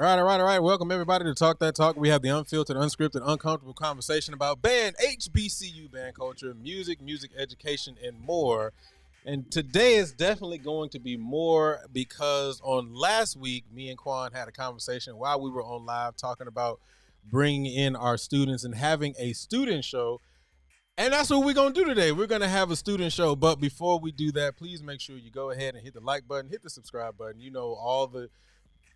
All right. Welcome everybody to Talk That Talk. We have the unfiltered, unscripted, uncomfortable conversation about band, HBCU band culture, music education, and more. And today is definitely going to be more because on last week, me and Kuan had a conversation while we were on live talking about bringing in our students and having a student show. And that's what we're going to do today. We're going to have a student show. But before we do that, please make sure you go ahead and hit the like button, hit the subscribe button. You know, all the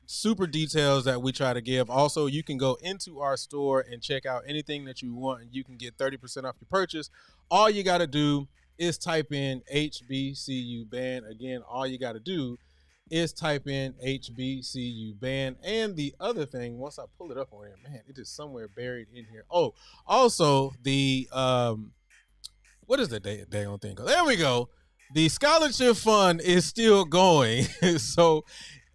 super details that we try to give. Also, you can go into our store and check out anything that you want, and you can get 30% off your purchase. All you got to do is type in HBCU band. Again, all you got to do is type in HBCU band. And the other thing, once I pull it up on here, man, it is somewhere buried in here. Oh, also the what is the dang thing called? There we go. The scholarship fund is still going. So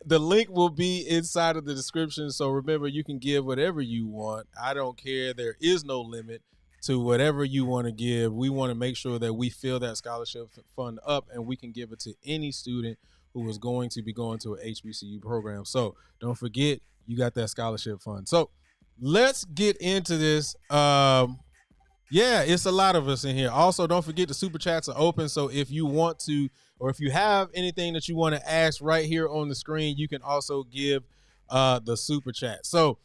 the link will be inside of the description. So remember, you can give whatever you want. I don't care. There is no limit to whatever you want to give. We want to make sure that we fill that scholarship fund up and we can give it to any student who is going to be going to an HBCU program. So don't forget, you got that scholarship fund. So let's get into this. Yeah, it's a lot of us in here. Also, don't forget the super chats are open. So if you want to, or if you have anything that you want to ask right here on the screen, you can also give the super chat. So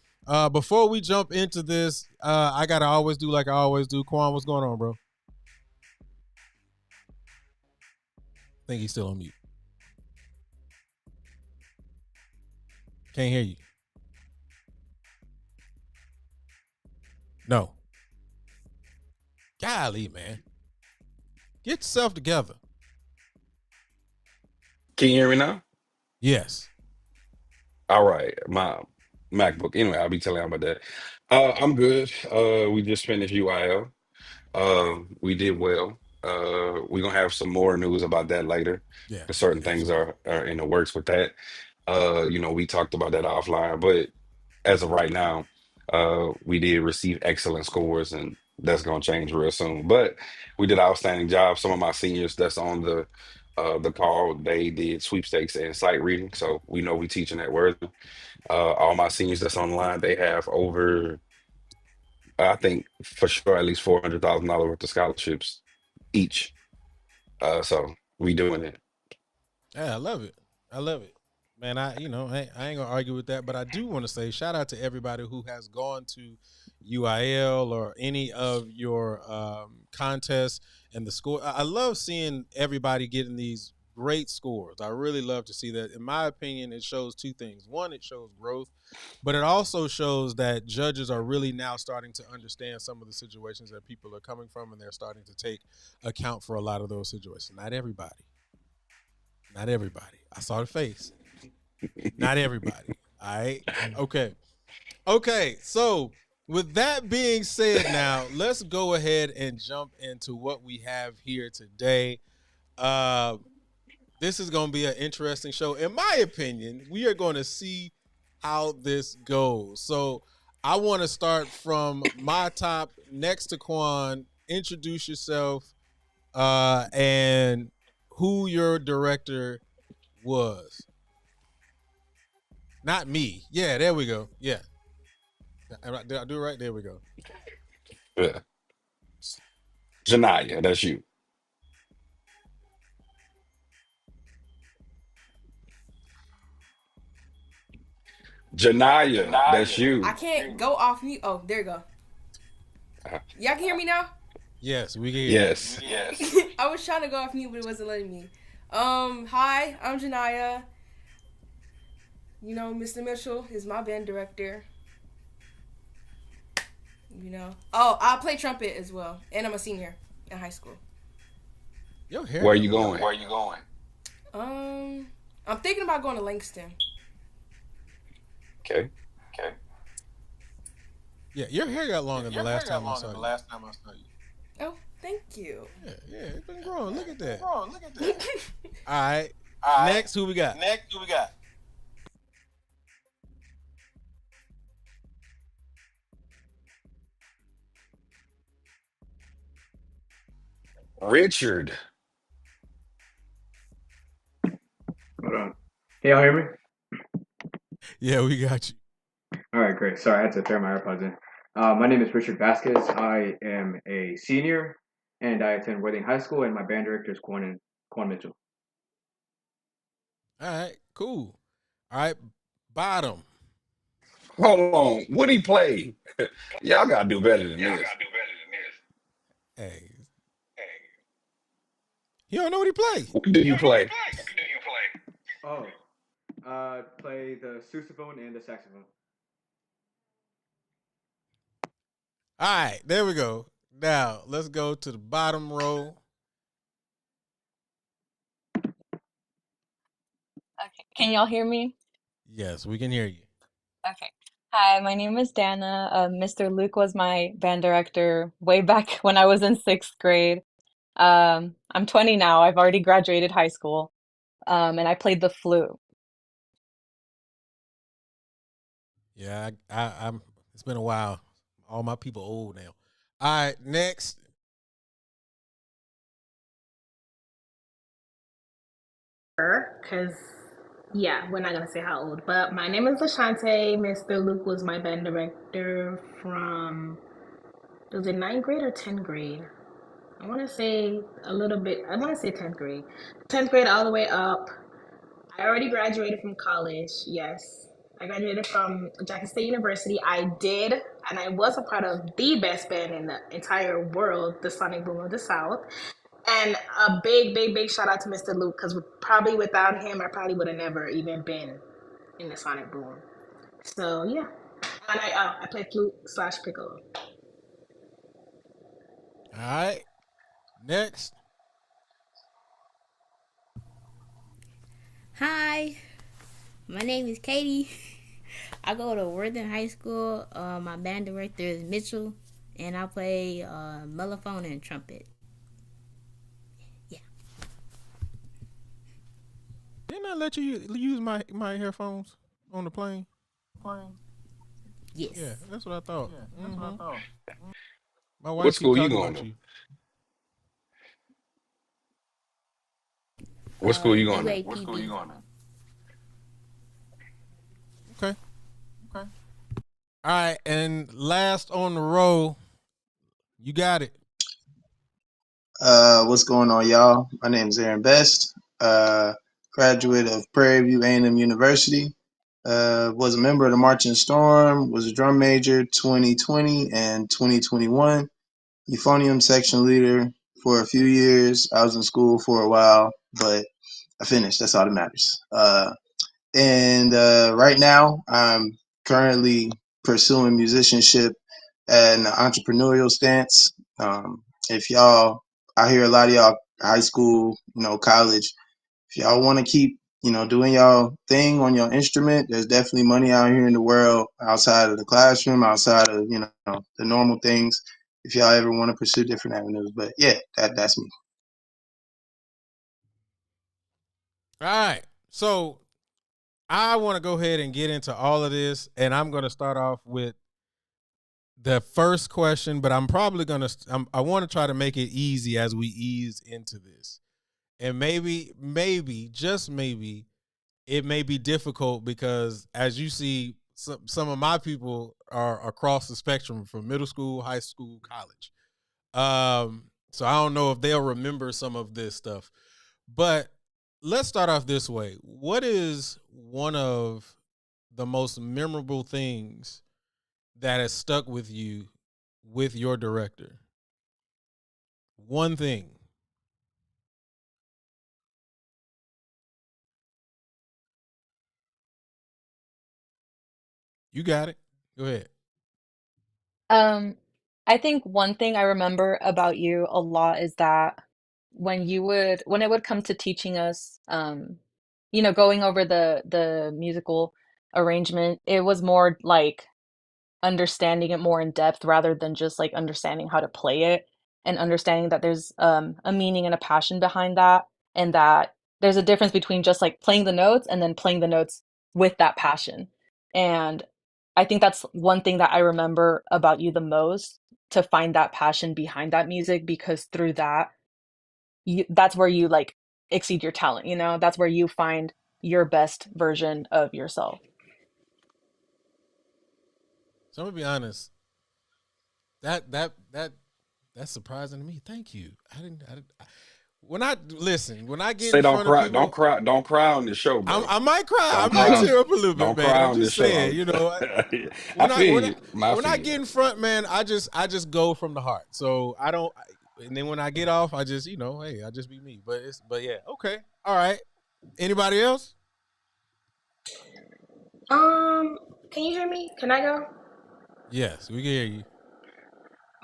before we jump into this, I got to always do like I always do. Kuan, what's going on, bro? I think he's still on mute. Can't hear you. No. Golly, man. Get yourself together. Can you hear me now? Yes. All right, my MacBook. Anyway, I'll be telling you about that. I'm good. We just finished UIL. We did well. We're gonna have some more news about that later. Yeah, Because certain things absolutely. are in the works with that. We talked about that offline, but as of right now, we did receive excellent scores, and that's gonna change real soon. But we did an outstanding job. Some of my seniors that's on the call, they did sweepstakes and sight reading, so we know we teaching that word. All my seniors that's online, they have over, I think for sure, at least $400,000 worth of scholarships each. So we doing it. Yeah, I love it. I love it. Man, I ain't gonna argue with that, but I do want to say shout out to everybody who has gone to UIL or any of your contests and the score. I love seeing everybody getting these great scores. I really love to see that. In my opinion, it shows two things. One, it shows growth, but it also shows that judges are really now starting to understand some of the situations that people are coming from, and they're starting to take account for a lot of those situations. Not everybody. Not everybody. I saw the face. Not everybody. All right. Okay. Okay. So, with that being said, now let's go ahead and jump into what we have here today. Uh, this is going to be an interesting show. In my opinion, we are going to see how this goes. So, I want to start from my top next to Quan. Introduce yourself and who your director was. Not me. Yeah, there we go. Yeah. Did I do it right? There we go. Yeah. Janaya, that's you. Janaya, that's I you. can't go off mute. Oh, there you go. Uh, Y'all can hear me now? Yes, we can hear you. yes. I was trying to go off mute, but it wasn't letting me. Hi, I'm Janaya. Mr. Mitchell is my band director. Oh, I play trumpet as well, and I'm a senior in high school. Your hair Where are got you long. going? I'm thinking about going to Langston. Okay. Yeah, your hair got longer the last time I saw you. Oh, thank you. Yeah, it's been growing. Look at that. All right. Next, who we got? Richard. Hold on. Can y'all hear me? Yeah, we got you. All right, great. Sorry, I had to throw my AirPods in. My name is Richard Vasquez. I am a senior, and I attend Worthing High School, and my band director is Quan Mitchell. All right, cool. All right, bottom. Hold on. What he play? Y'all gotta do better than this. Hey, you don't know what he played. What do you play? Oh, play the sousaphone and the saxophone. All right, there we go. Now let's go to the bottom row. Okay. Can y'all hear me? Yes, we can hear you. Okay. Hi, my name is Dana. Mr. Luke was my band director way back when I was in sixth grade. I'm 20 now. I've already graduated high school. And I played the flute. Yeah, I'm. It's been a while. All my people old now. All right, next. Because yeah, we're not gonna say how old. But my name is Lashante. Mr. Luke was my band director from, was it ninth grade or 10th grade? I want to say a little bit. I want to say 10th grade, 10th grade all the way up. I already graduated from college. Yes, I graduated from Jackson State University. I did, and I was a part of the best band in the entire world, the Sonic Boom of the South. And a big, big, big shout out to Mr. Luke because probably without him, I probably would have never even been in the Sonic Boom. So yeah, and I play flute slash piccolo. All right, next. Hi, my name is Katie. I go to Worthing High School. My band director is Mitchell, and I play mellophone and trumpet. Yeah. Didn't I let you use my headphones on the plane? Yeah, Yes. that's what I thought. My What wife keep school you talking going about to? you. What school you going to? UAPB. Okay. All right, and last on the row, you got it. What's going on, y'all? My name is Aaron Best, graduate of Prairie View A&M University. Was a member of the Marching Storm. Was a drum major 2020 and 2021. Euphonium section leader for a few years. I was in school for a while, but I finished. That's all that matters. And right now, I'm currently pursuing musicianship and an entrepreneurial stance. If y'all, I hear a lot of y'all high school, college. If y'all want to keep, doing y'all thing on your instrument, there's definitely money out here in the world outside of the classroom, outside of the normal things. If y'all ever want to pursue different avenues, but yeah, that's me. All right. So I want to go ahead and get into all of this, and I'm going to start off with the first question, but I'm probably going to, I want to try to make it easy as we ease into this. And maybe, just maybe, it may be difficult because as you see, some of my people are across the spectrum from middle school, high school, college. So I don't know if they'll remember some of this stuff. But let's start off this way. What is one of the most memorable things that has stuck with you with your director? One thing. You got it. Go ahead. Um, I think one thing I remember about you a lot is that when it would come to teaching us, going over the musical arrangement, it was more like understanding it more in depth rather than just like understanding how to play it and understanding that there's a meaning and a passion behind that and that there's a difference between just like playing the notes and then playing the notes with that passion. And I think that's one thing that I remember about you the most, to find that passion behind that music, because through that that's where you like exceed your talent, that's where you find your best version of yourself. So I'm gonna be honest. That that's surprising to me. Thank you. When I listen, when I get Say in don't front of cry, don't people, cry, don't cry on this show, bro. I might cry. I Don't might cry, tear up a little bit, don't man. cry I'm on just this show. saying, you know, I when I feel when I, you. I when I feel you, get bro. in front, man, I just go from the heart. So I don't. And then when I get off, I just hey, I just be me. But yeah, okay, all right. Anybody else? Um, can you hear me? Can I go? Yes, we can hear you.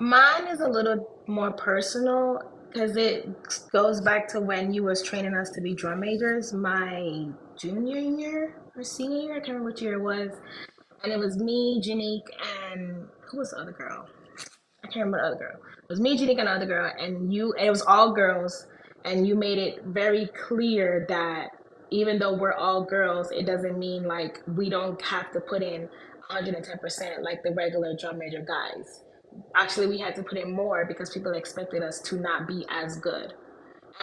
Mine is a little more personal because it goes back to when you was training us to be drum majors. My junior year or senior year, I can't remember which year it was, and it was me, Janique, and who was the other girl? I can't remember the other girl. It was me, Janique, and the other girl, and you. And it was all girls, and you made it very clear that even though we're all girls, it doesn't mean like we don't have to put in 110% like the regular drum major guys. Actually, we had to put in more because people expected us to not be as good.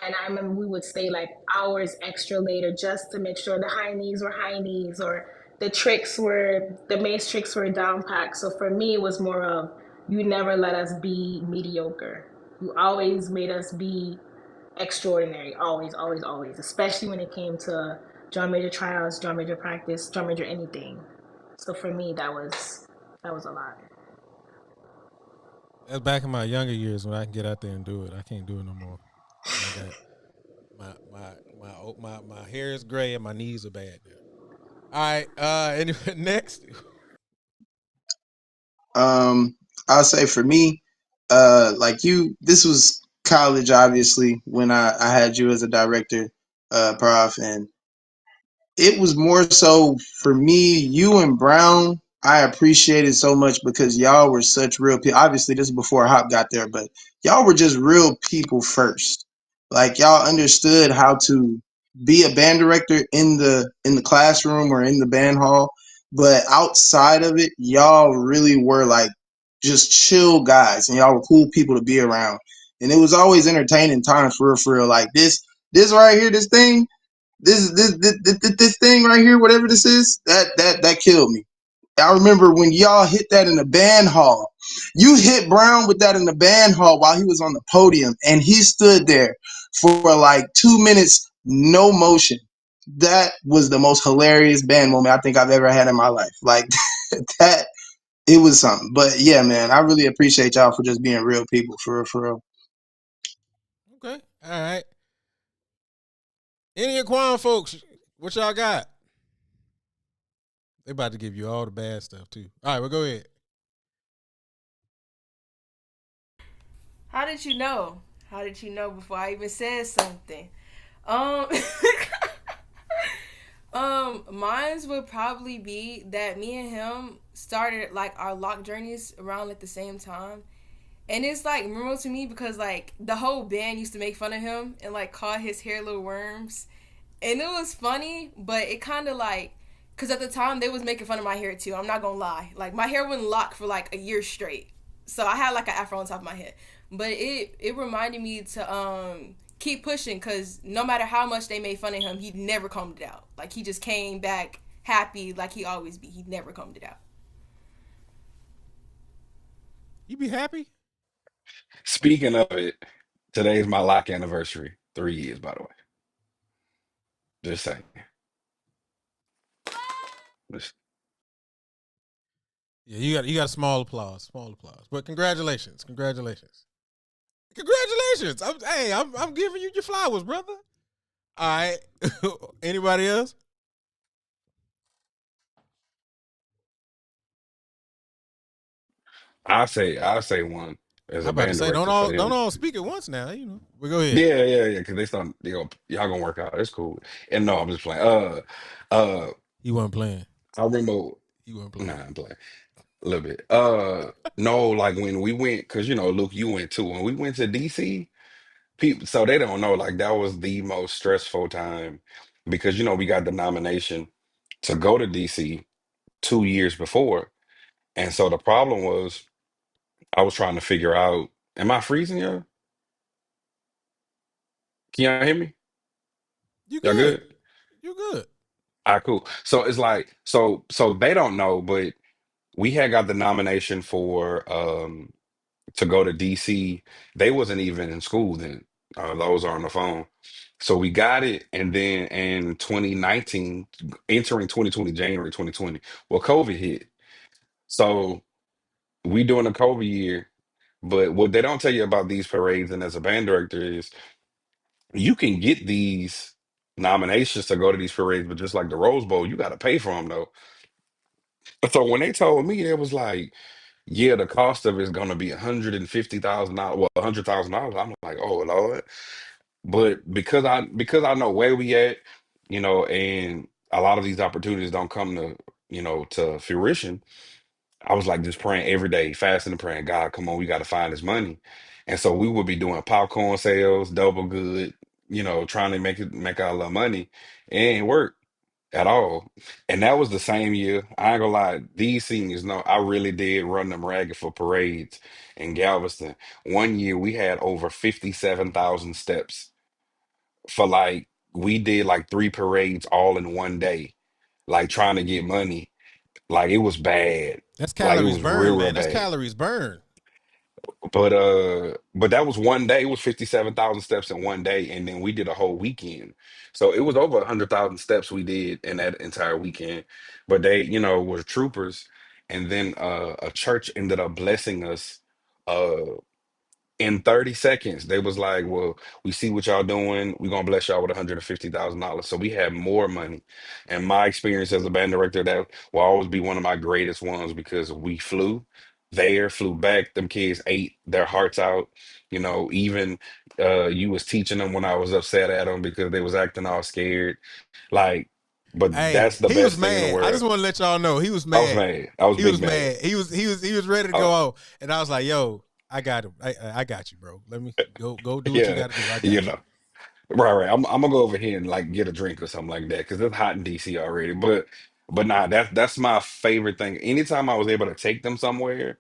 And I remember we would stay like hours extra later just to make sure the high knees were high knees or the mace tricks were down packed. So for me, it was more of you never let us be mediocre. You always made us be extraordinary. Always, always, always. Especially when it came to drum major trials, drum major practice, drum major anything. So for me, that was a lot. That's back in my younger years when I can get out there and do it. I can't do it no more. I got my hair is gray and my knees are bad now. All right. Anyway, next. Um, I'll say for me, like you, this was college, obviously, when I had you as a director, prof, and it was more so for me, you and Brown. I appreciated so much because y'all were such real people. Obviously, this is before Hop got there, but y'all were just real people first. Like y'all understood how to be a band director in the classroom or in the band hall, but outside of it, y'all really were like just chill guys, and y'all were cool people to be around. And it was always entertaining times for real. Like this right here, this thing this thing right here, whatever this is, that killed me. I remember when y'all hit that in the band hall. You hit Brown with that in the band hall while he was on the podium, and he stood there for like 2 minutes, no motion. That was the most hilarious band moment I think I've ever had in my life. Like that, it was something. But yeah, man, I really appreciate y'all for just being real people, for real, for real. Okay. All right. Any of Quan folks, what y'all got? They about to give you all the bad stuff too. All right, well, go ahead. How did you know? How did you know before I even said something? Um, mine's would probably be that me and him started like our lock journeys around like the same time. And it's like memorable to me because like the whole band used to make fun of him and like call his hair little worms. And it was funny, but it kind of like, because at the time they was making fun of my hair too. I'm not gonna lie. Like my hair wouldn't lock for like a year straight. So I had like an afro on top of my head. But it reminded me to keep pushing because no matter how much they made fun of him, he never combed it out. Like he just came back happy like he always be. He never combed it out. You be happy? Speaking of it, today's my lock anniversary. 3 years, by the way. Just saying. Just- Yeah, you got a small applause, small applause. But congratulations, congratulations, congratulations. I'm giving you your flowers, brother. All right. Anybody else? I'll say one as I'm a about to band say director for don't him. all speak at once now. We go ahead. Yeah, yeah, yeah. Because they start, y'all gonna work out. It's cool. And no, I'm just playing. Uh, He wasn't playing. I remember. He wasn't Nah, playing. I'm playing a little bit. No, like when we went, because Luke, you went too. When we went to DC, people, so they don't know. Like that was the most stressful time because we got the nomination to go to DC 2 years before, and so the problem was I was trying to figure out. Am I freezing you? Can y'all hear me? You Y'all good? good? You good? All right, cool. So it's like so they don't know, but we had got the nomination for to go to DC. They wasn't even in school then. Those are on the phone. So we got it, and then in 2019, entering 2020, January 2020, well, COVID hit. So we doing a COVID year, but what they don't tell you about these parades and as a band director is you can get these nominations to go to these parades, but just like the Rose Bowl, you got to pay for them though. So when they told me, it was like, yeah, the cost of it is gonna be $150,000, well, $100,000. I'm like, oh Lord. But because I know where we at, and a lot of these opportunities don't come to fruition. I was like just praying every day, fasting and praying, God, come on, we got to find this money. And so we would be doing popcorn sales, double good, trying to make our little money. It ain't work at all. And that was the same year. I ain't gonna lie, these seniors know I really did run them ragged for parades in Galveston. One year we had over 57,000 steps for like we did like three parades all in one day, like trying to get money. Like it was bad. That's Like it calories was real, burned, real man. That's bad. calories burned. But that was one day. It was 57,000 steps in one day, and then we did a whole weekend. So it was over 100,000 steps we did in that entire weekend. But they, were troopers, and then a church ended up blessing us. Uh, in 30 seconds, they was like, well, we see what y'all doing. We're gonna bless y'all with $150,000. So we had more money. And my experience as a band director, that will always be one of my greatest ones because we flew there, flew back. Them kids ate their hearts out. Even you was teaching them when I was upset at them because they was acting all scared. Like, but Hey, that's the he was best thing in the mad. I world. just want to let y'all know he was I was mad. mad. I was He big was mad. mad. He was ready to go Uh, out, and I was like, "Yo, I got him. I got you, bro. Let me go do what you yeah, got to do. I you got you." know. Right, right. I'm gonna go over here and like get a drink or something like that because it's hot in DC already. But nah, that's my favorite thing. Anytime I was able to take them somewhere,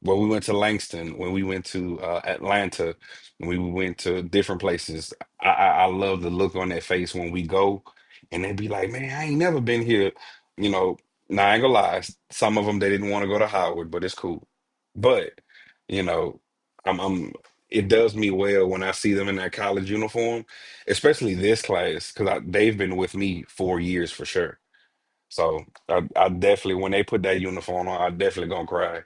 when we went to Langston, when we went to Atlanta, when we went to different places, I love the look on their face when we go, and they be like, "Man, I ain't never been here." You know, Now I ain't gonna lie, some of them they didn't want to go to Howard, but it's cool. But you know, I'm it does me well when I see them in that college uniform, especially this class, because they've been with me 4 years for sure. So I definitely, when they put that uniform on, I definitely gonna cry,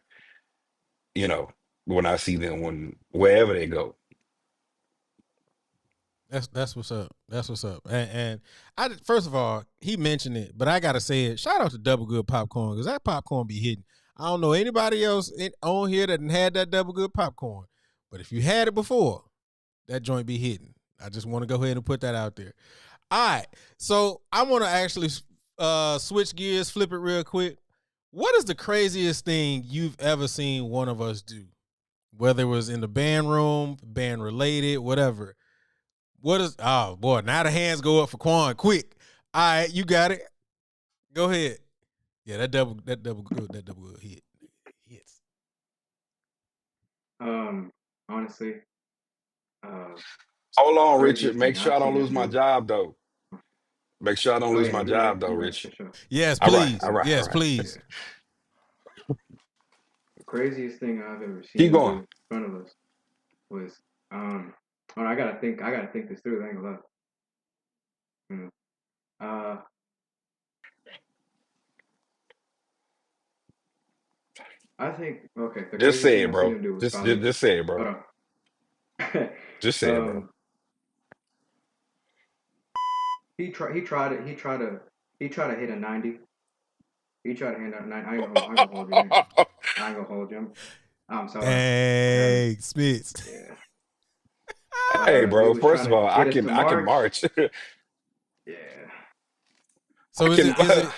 you know, when I see them wherever they go. That's what's up. That's what's up. And I first of all, he mentioned it, but I gotta say it. Shout out to Double Good Popcorn because that popcorn be hitting. I don't know anybody else on here that had that Double Good Popcorn, but if you had it before, that joint be hitting. I just want to go ahead and put that out there. All right, so I want to actually switch gears, flip it real quick. What is the craziest thing you've ever seen one of us do? Whether it was in the band room, band related, whatever. What is? Oh boy, now the hands go up for Quan. Quick. All right, you got it. Go ahead. Yeah, that double good hit. Hits. Honestly, uh, Hold on, Richard. craziest Make thing sure I I've don't seen lose him my do. job though. Make sure I don't Oh lose yeah, my you're right. job though, You're right Rich. for sure. Yes, All right, please. all right, all Yes, right. Yeah, please. the craziest thing I've ever seen Keep him going. do in front of us was Oh, I gotta think. I gotta think this through. I ain't gonna lie. Hmm. Uh, I think okay. The Just craziest say thing it, I've seen bro. him do was Just, probably just, just say it, hold bro. on. Just say it, bro. um, he tried to hit a 90. He tried to hit a 90. I ain't gonna hold you there. I ain't gonna hold you. I'm sorry. Um, Dang, Spitz. yeah. Hey, We bro. was First trying of to all, I get us can to I can march. march. Yeah. I So is can. it is it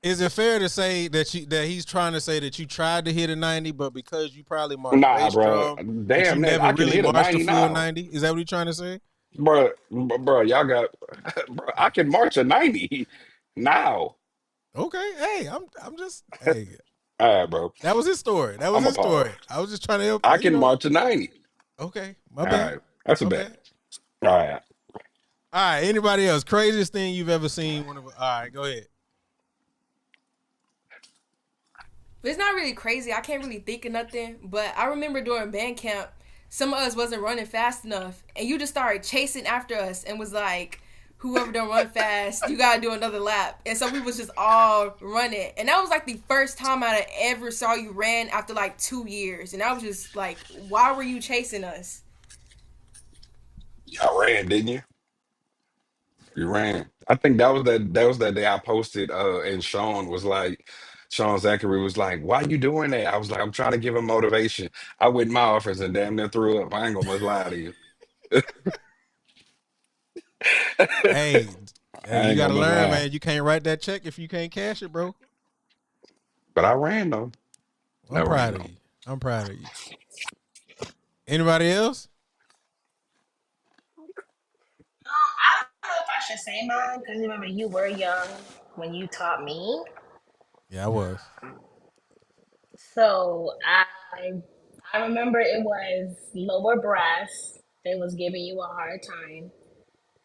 is it fair to say that he's trying to say that you tried to hit a 90, but because you probably marched Nah, bass bro. drum, that you Damn that. never I can really hit a marched a 90 full now, 90? Is that what you're trying to say? bro. Y'all got, bro. I can march a 90 now. Okay. Hey, I'm just hey. All right, bro. That was his story. That was I'm a his pause. story. I was just trying to help, I can march a 90. Okay, my All bad. right, that's a My bet. bad. All right. All right. Anybody else? Craziest thing you've ever seen? All right, go ahead. It's not really crazy. I can't really think of nothing. But I remember during band camp, some of us wasn't running fast enough, and you just started chasing after us and was like, "Whoever don't run fast, you gotta do another lap." And so we was just all running, and that was like the first time I ever saw you ran after like 2 years, and I was just like, "Why were you chasing us?" Y'all ran, didn't you? You ran. I think that was that day I posted and Sean Zachary was like, "Why you doing that?" I was like, "I'm trying to give him motivation." I went in my office and damn near threw up. I ain't gonna much lie to you. Hey, hey, I you ain't gotta gonna much learn, lie. man. You can't write that check if you can't cash it, bro. But I ran though. I I'm ran proud of though. you. I'm proud of you. Anybody else? I don't know if I should say mine because remember you were young when you taught me. Yeah, I was. So I remember it was lower brass. They was giving you a hard time.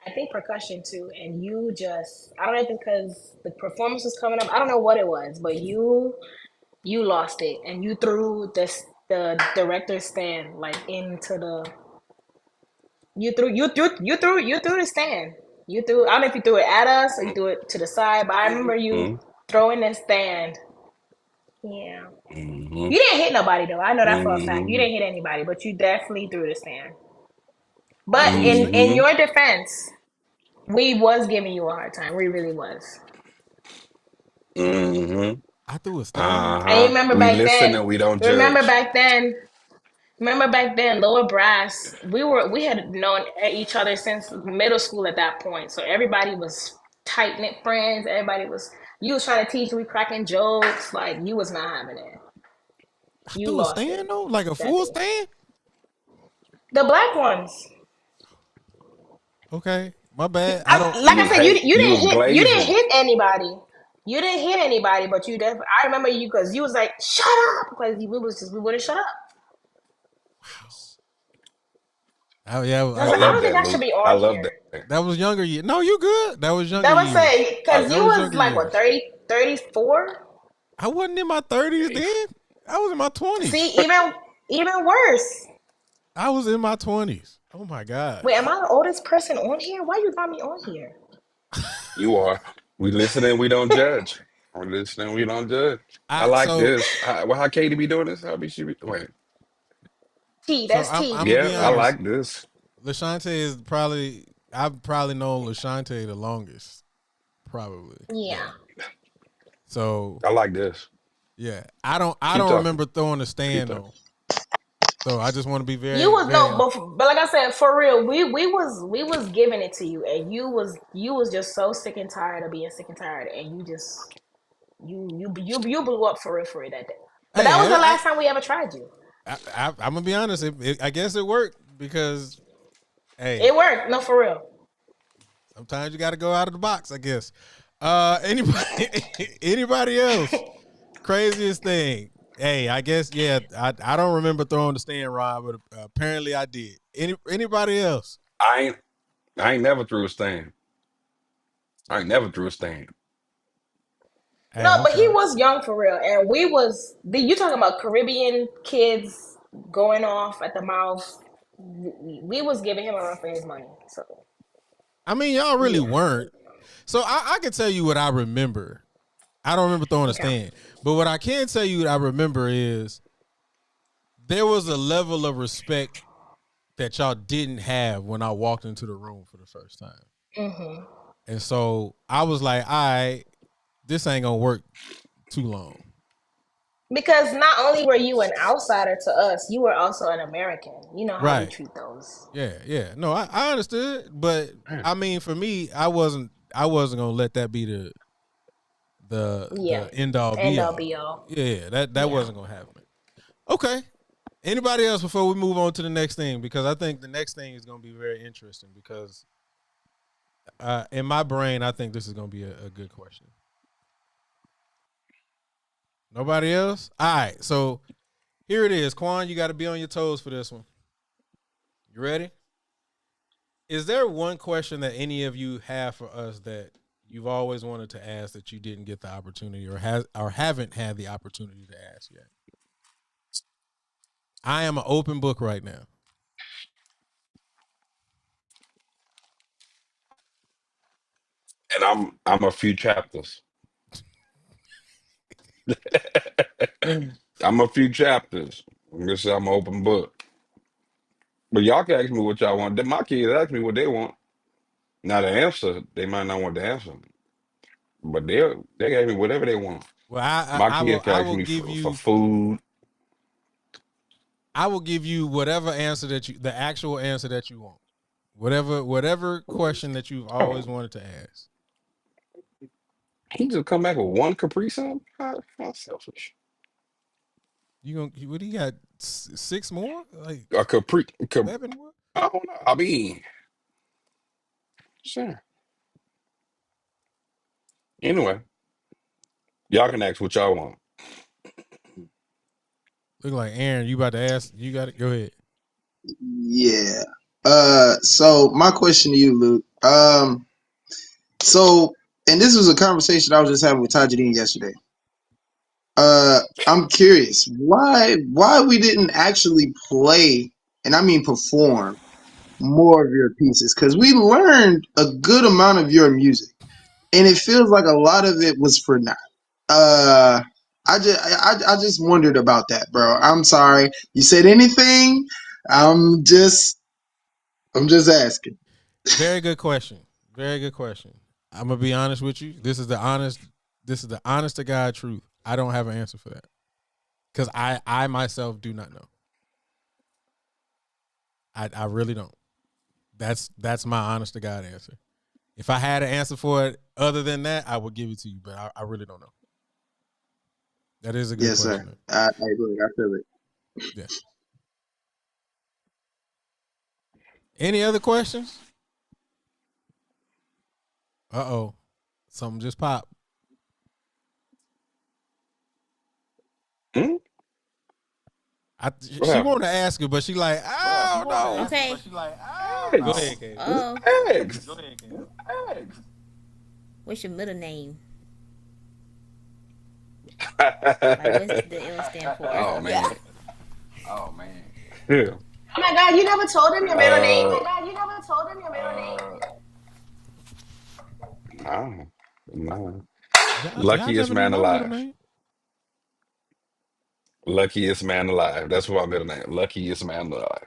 I think percussion too, and you just I don't know if it's because the performance was coming up. I don't know what it was, but you lost it and you threw the director's stand like into the you threw the stand. You threw I don't know if you threw it at us or you threw it to the side, but I remember you Mm-hmm. throwing the stand. Yeah. Mm-hmm. You didn't hit nobody though. I know that for a fact. You Mm-hmm. didn't hit anybody, but you definitely threw the stand. I But threw a stand. in Mm-hmm. your defense, we was giving you a hard time. We really was. Mm-hmm. I threw a stand. And you Uh-huh. We listen and we don't remember judge. back then, lower brass, we had known each other since middle school at that point. So everybody was tight knit friends. Everybody was you was trying to teach me cracking jokes. Like you was not having it. I You threw a lost it stand though, like a that full day. stand. The black ones. Okay, my bad. I don't. Like I said, You was you didn't glazing. hit anybody. You didn't hit anybody, but you definitely. I remember you because you was like, "Shut up," because we wouldn't shut up. Oh yeah, And I was I like, I love don't think that, I should Luke. be I on love here. that. that was younger years. No, you good. That was younger That was years. say because I you That was was younger like what years. 30, 34. I wasn't in my 30s then. I was in my 20s. See, even worse. I was in my 20s. Oh my Wait, am gosh. I the oldest person on here? Why you got me on here? You are. We listen and we don't judge. We listen and we don't judge. I I like so this. How Katie be doing this? How be she be wait. T, so that's I'm T. I'm gonna Yeah, be I honest. like this. Lashante is probably I've probably known Lashante the longest. Probably. Yeah. Yeah. So I like this. yeah. I Keep don't talking. remember throwing a Keep stand talking. though. So I just want to be You very, was very no, but like I said, for real, we was giving it to you, and you was just so sick and tired of being sick and tired, and you just you blew up for real that day. But that hey, was the last time we ever tried you. I'm gonna be honest. I guess it worked because hey, It worked, no, for real. sometimes you got to go out of the box. I guess. Anybody, anybody else? Craziest thing. Hey, I guess yeah. I don't remember throwing the stand, Rob, but apparently I did. Anybody else? I ain't I ain't never threw a stand. I ain't never threw a stand. Hey, No, but he okay. was young for real, and you talking about Caribbean kids going off at the mouth. We was giving him a run for his money. So I mean, y'all really yeah, weren't. So I can tell you what I remember. I don't remember throwing a okay. stand, but what I can tell you what I remember is there was a level of respect that y'all didn't have when I walked into the room for the first time. hmm And so I was like, all right, this ain't gonna work too long. Because not only were you an outsider to us, you were also an American. You know how we Right. treat those. Yeah, yeah. No, I understood. But Man, I mean for me, I wasn't gonna let that be Yeah, the end all end be all be all. all. Yeah, that Yeah. wasn't gonna happen. Okay. Anybody else before we move on to the next thing? Because I think the next thing is gonna be very interesting because in my brain I think this is gonna be a good question. Nobody else? All right, so here it is. Quan, you got to be on your toes for this one. You ready? Is there one question that any of you have for us that you've always wanted to ask that you didn't get the opportunity or haven't had the opportunity to ask yet? I am an open book right now. And I'm a few chapters. I'm a few chapters. I'm just say I'm an open book. But y'all can ask me what y'all want. Then my kids ask me what they want. Now the answer, they might not want the answer, but they ask me whatever they want. Well, My I will kids can ask me for food. I will give you whatever answer the actual answer that you want. Whatever question that you've always Oh, wanted to ask. he just come back with one Capri Sun. How selfish. You gonna what do you got? Six more? Like A Capri. 11 more? I don't know. I mean, sure. Anyway, y'all can ask what y'all want. Look like Aaron. You about to ask? You got it. Go ahead. Yeah. So my question to you, Luke. So, and this was a conversation I was just having with Tajideen yesterday. I'm curious why we didn't actually play, and I mean perform more of your pieces, because we learned a good amount of your music, and it feels like a lot of it was for naught. Uh, I just wondered about that, bro. I'm sorry. You said anything? I'm just I'm just asking. Very good question. Very good question. I'm gonna be honest with you. This is the honest to God truth. I don't have an answer for that because I myself do not know. I really don't. That's my honest to God answer. If I had an answer for it other than that, I would give it to you, but I really don't know. That is a good Yes, sir. question, though. I feel it. Yeah. Any other questions? Uh-oh. Something just popped. Hmm? What She happened? wanted to ask her, but she like, I don't know. Okay. Go Eggs. ahead, Katie. Oh, Eggs. Eggs. what's your middle name? Like, what's Oh the L stand for? man. Yeah. Oh my God, you never told him your middle name? Uh, nah, nah. Y'all Luckiest never knew man my middle alive. name. Luckiest man alive. That's what my middle name. Luckiest man alive.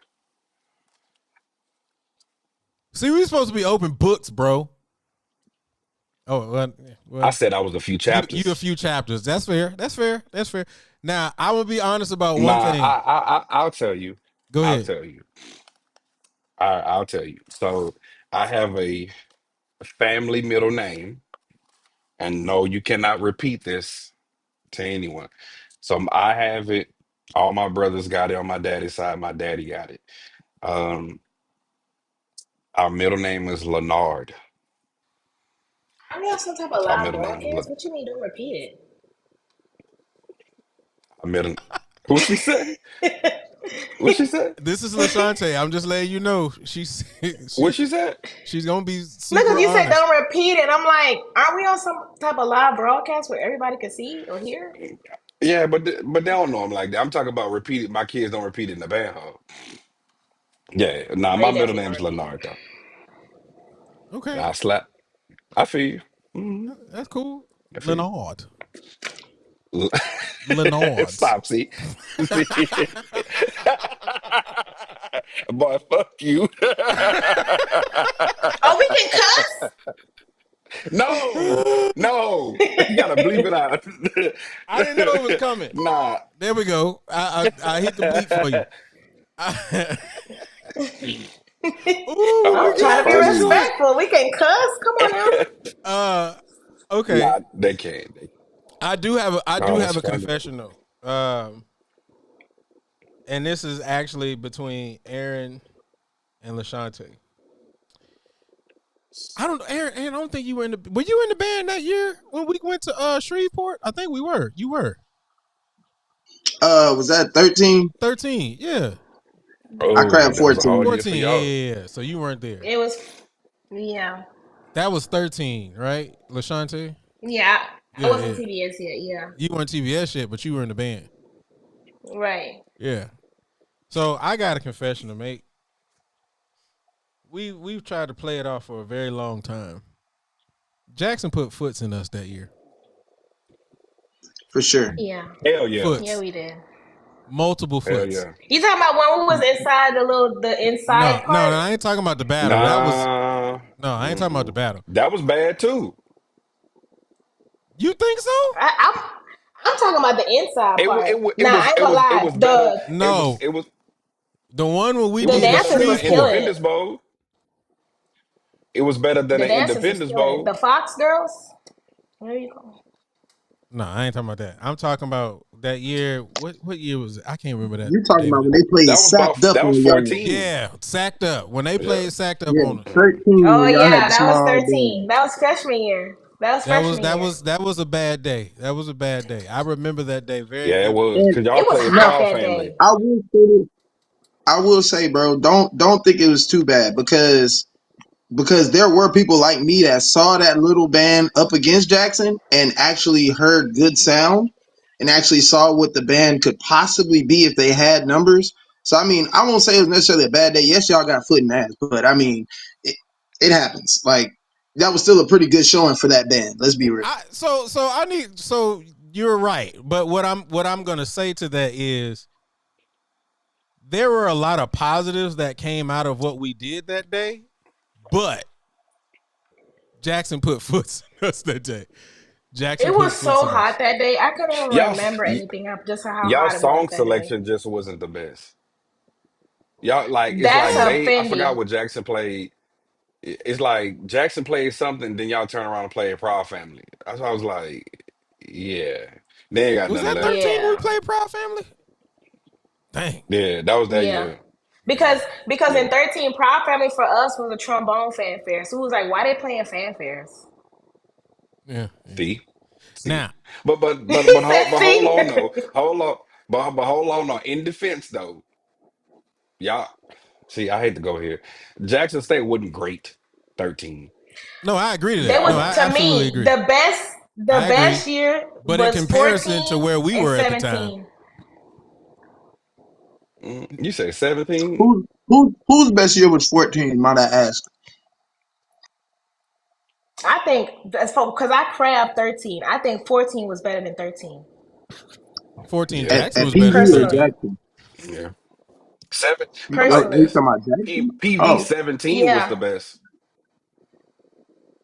See, we supposed to be open books, bro. Oh I well, said I was a few you a chapters. few chapters. That's fair. That's fair. That's fair. Now I will be honest about one Nah, thing. I'll tell you. Go I'll ahead. tell you. I'll tell you. So I have a family middle name, and no, you cannot repeat this to anyone. So I have it. All my brothers got it on my daddy's side. My daddy got it. Um, our middle name is Leonard. I we have some type of Our live middle name is broadcast. What you mean? Don't repeat our middle. What she say? What she it. said? This is Lashante. I'm just letting you know. She's What she said? she's gonna be Look, super if you said honest. don't repeat it, I'm like, aren't we on some type of live broadcast where everybody can see or hear? Yeah, but they don't know I'm like that. I'm talking about repeating. My kids don't repeat it in the band hall. Yeah, nah. Oh, My they middle definitely gonna name's repeat it. Leonard though. Okay, I slap. I feel you. Mhm. that's cool. I feel Leonard. you. Leonard. Stop. See. See. Boy, fuck you. Oh, we can cuss. No, no. You gotta bleep it out. I didn't know it was coming. Nah. There we go. I hit the bleep for you. Ooh, we Oh, I'm it's can trying to be have funny. joy. respectful. We can cuss. Come on now. Uh, okay. Nah, they can't. I do Oh, that's have a funny. confession though. And this is actually between Aaron and Lashante. I don't, Aaron. I don't think you were in the. Were you in the band that year when we went to Shreveport? I think we were. You were Was that 13? 13. Yeah, I Oh, crabbed that was a hard 14. year for 14. Yeah, y'all. yeah, yeah. So you weren't there. It was, yeah. That was 13, right, Lashante? Yeah, I Yeah, wasn't yeah. TBS yet. Yeah, You weren't TBS yet, but you were in the band. right. Yeah. So I got a confession to make. We've tried to play it off for a very long time. Jackson put foots in us that year. for sure. Yeah, Hell yeah. yeah, Foots. we did. Multiple Hell foots. yeah. You talking about when we was inside the No, inside no, part? no. I ain't talking about the battle. That was Nah. no. I ain't talking about the Mm-mm. battle. That was bad too. You think so? I'm talking about the inside part. It Nah, I was ain't gonna it lie. was better. No. It was The one where we it The was did in better than dancers the was Shreveport. killing it. Independence Bowl. It was better than The the dancers was Independence killing it. Bowl. The Fox girls. There you go. No, I ain't talking about that. I'm talking about that year. What year was it? I can't remember that You talking name of about it. when they played sacked up That was on y'all? 14. Yeah, sacked up. When they Yeah. played sacked up Yeah, on us. Mm. 13 Oh when y'all had yeah, the that was small 13. band. That was freshman year. That was That was freshman that year. was that was a bad day. That was a bad day. I remember that day very Yeah, it was. vividly. Cause And y'all It was played now hot Proud that Family. day. I will say this. I will say, bro, don't think it was too bad because there were people like me that saw that little band up against Jackson and actually heard good sound and actually saw what the band could possibly be if they had numbers. So I mean, I won't say it was necessarily a bad day. Yes, y'all got foot in the ass, but I mean, it happens. Like that was still a pretty good showing for that band. Let's be real. So you're right. But what I'm gonna say to that is there were a lot of positives that came out of what we did that day, but Jackson put foots in us that day. Jackson It put was foots so in hot us. that day. I couldn't even Y'all remember anything up just how y'all hot it was song that day. selection just wasn't the best. Y'all like it's That's like a they I forgot Fendi. what Jackson played. It's like Jackson played something, then y'all turn around and play a Proud Family. That's why I was like, yeah, they ain't got Was none of that that. 13 when we Yeah. played Proud Family? Dang. Yeah, that was that Yeah. year. Because in Yeah, 13, Proud Family for us was a trombone fanfare. So it was like, why they playing fanfares? Yeah, yeah. see, see, Now, He said, but hold see? on though, hold on, but hold on though. In defense though, y'all see, I hate to go here. Jackson State wasn't great. 13. no, I agree to They that. was, No, Uh, I to absolutely me, agree. the I agree. best year But in was comparison to 14 where we and were at the time, 17. you say 17? Whose best year was 14? Might I ask? I think that's because I crabbed 13. I think 14 was better than 13. 14 Yeah, Jackson At was better than PV or Personally. 13. Jackson? yeah. Seven. Are Like you Personally. this. talking about Jackson? PV Oh, 17 was Yeah. the best.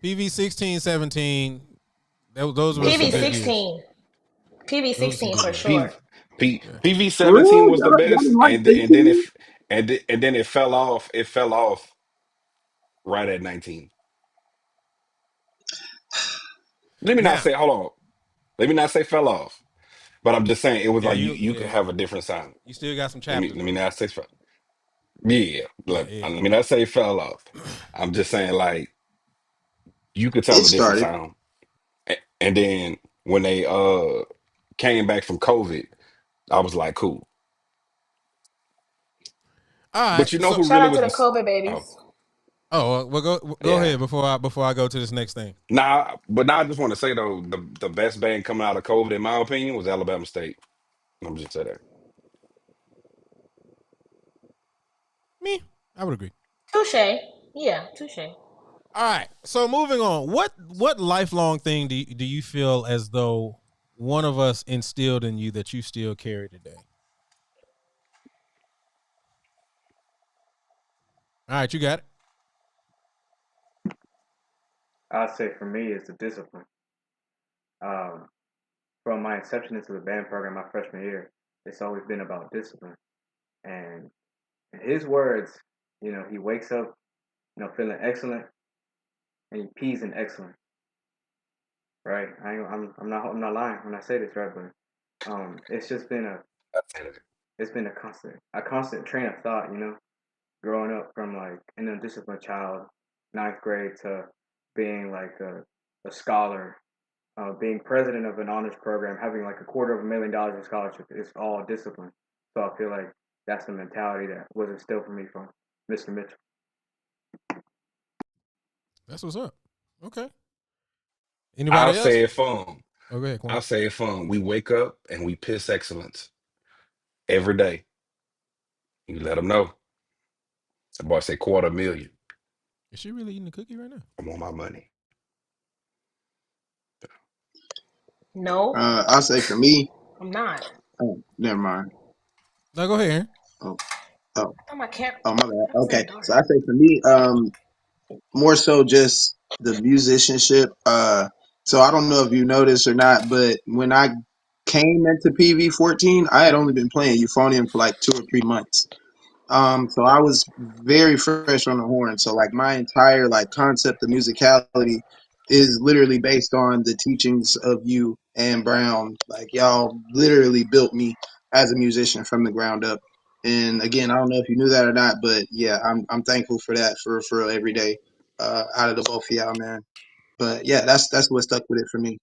PV 16, 17. Those were Was the some PV good years. 16. PV Those were some 16 good for years. P, sure. Yeah. PV for 17 real? was the Y'all best, didn't like and then 16? and then it fell off. It fell off right at 19. Let me not Now, say. Hold on. Let me not say fell off. But I'm just saying it was yeah, like you you could yeah, have a different sound. you still got some Let me chapters let me though. not say yeah. Yeah, Let yeah. me not say fell off. I'm just saying like you could It tell a different started. sound. And then when they came back from COVID, I was like, cool. All right. But you know So who Shout really out to was the this? COVID Oh, babies. well go yeah. ahead before I go to this next thing. But now I just want to say though, the best band coming out of COVID, in my opinion, was Alabama State. I'm just say that. Me, I would agree. Touche. Yeah, touche. All right. So moving on. What lifelong thing do you feel as though one of us instilled in you that you still carry today? All right, you got it. I'd say for me, it's the discipline. Um, from my inception into the band program my freshman year, it's always been about discipline. And in his words, he wakes up, feeling excellent, and he pees in excellent. Right? I'm not lying when I say this, right? But it's just been a constant train of thought. Growing up from like an undisciplined child, ninth grade to being like a scholar, being president of an honors program, having like $250,000 in scholarship. It's all discipline. So I feel like that's the mentality that was instilled for me from Mr. Mitchell. That's what's up. Okay. I'll Anybody else? say it fun. Oh, go ahead, I'll Quan. say it fun. We wake up and we piss excellence every day. You let them know. The boy say 250,000. Is she really eating the cookie right now? I want my money. No, I'll say for me, I'm not. oh, never mind. No, go ahead, Aaron. Oh, oh, I thought my camp. oh, my bad. That was in the Okay, dark. so I say for me, more so just the musicianship. So I don't know if you noticed or not, but when I came into PV 14, I had only been playing euphonium for like 2 or 3 months. So I was very fresh on the horn. So like my entire like concept of musicality is literally based on the teachings of you and Brown. Like y'all literally built me as a musician from the ground up. And again, I don't know if you knew that or not, but yeah, I'm thankful for that for every day out of the both of y'all, man. But yeah, that's what stuck with it for me.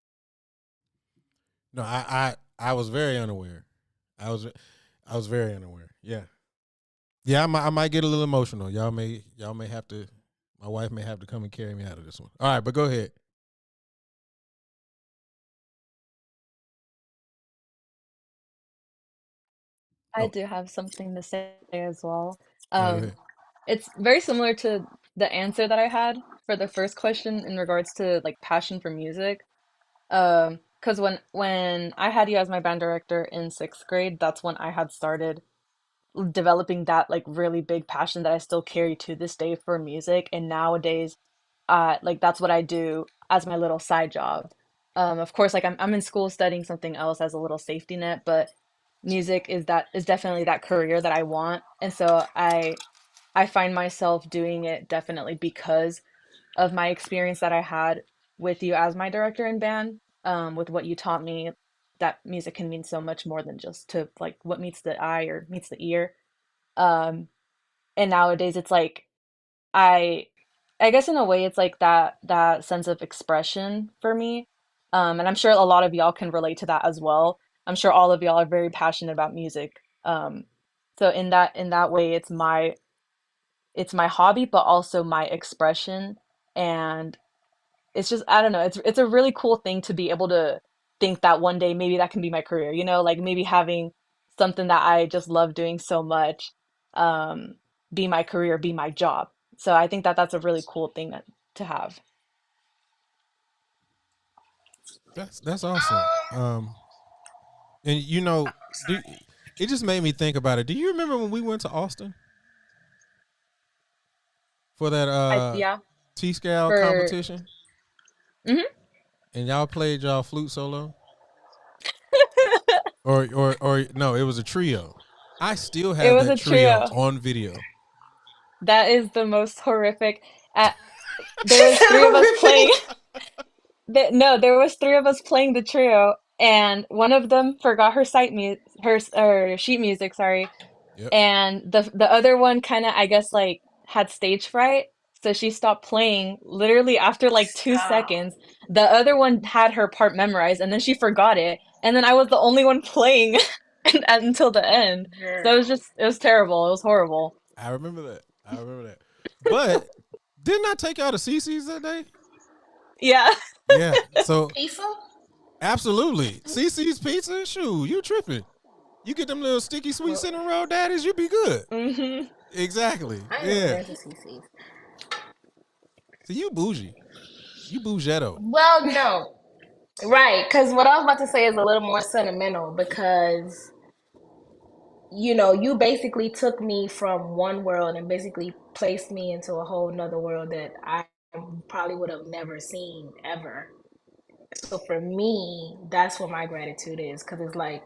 No, I was very unaware. I was I was very unaware. Yeah. Yeah, I might get a little emotional. Y'all may have to. My wife may have to come and carry me out of this one. All right, but go ahead. I Oh, do have something to say as well. all right, go Um, ahead. it's very similar to the answer that I had for the first question in regards to like passion for music. Because when I had you as my band director in sixth grade, that's when I had started developing that like really big passion that I still carry to this day for music. And nowadays, like that's what I do as my little side job. Of course, like I'm in school studying something else as a little safety net, but music is definitely that career that I want. And so I find myself doing it definitely because of my experience that I had with you as my director in band, with what you taught me, that music can mean so much more than just to like what meets the eye or meets the ear. Um, and nowadays it's like I I guess in a way it's like that sense of expression for me. And I'm sure a lot of y'all can relate to that as well. I'm sure all of y'all are very passionate about music. So in that way it's my hobby but also my expression, and it's just I don't know, it's a really cool thing to be able to think that one day maybe that can be my career, like maybe having something that I just love doing so much um be my career, be my job. So I think that that's a really cool thing to have. That's awesome. And do it just made me think about it. Do you remember when we went to Austin for that I Yeah, T scale for competition, mhm. and y'all played y'all flute solo, or no, it was a trio. I still It have was that a trio trio. on video. That is the most horrific. At There was three of us playing. Horrific. No, there was three of us playing the trio, and one of them forgot her her sheet music, sorry, Yep. and the other one kind of I guess like had stage fright, so she stopped playing literally after like two Stop. seconds. The other one had her part memorized, and then she forgot it, and then I was the only one playing until the end. So Girl. it was terrible. It was horrible. I remember that. I remember that. But didn't I take y'all to CC's that day? Yeah. Yeah. So Pizza? absolutely, CC's Pizza. Shoot, you tripping? You get them little sticky sweet Well, cinnamon roll daddies, you be good. Hmm. Exactly. I ain't never Yeah. been to CC's. So you bougie. You bougetto. Well, no. Right, because what I was about to say is a little more sentimental because, you basically took me from one world and basically placed me into a whole nother world that I probably would have never seen ever. So for me, that's what my gratitude is because it's like,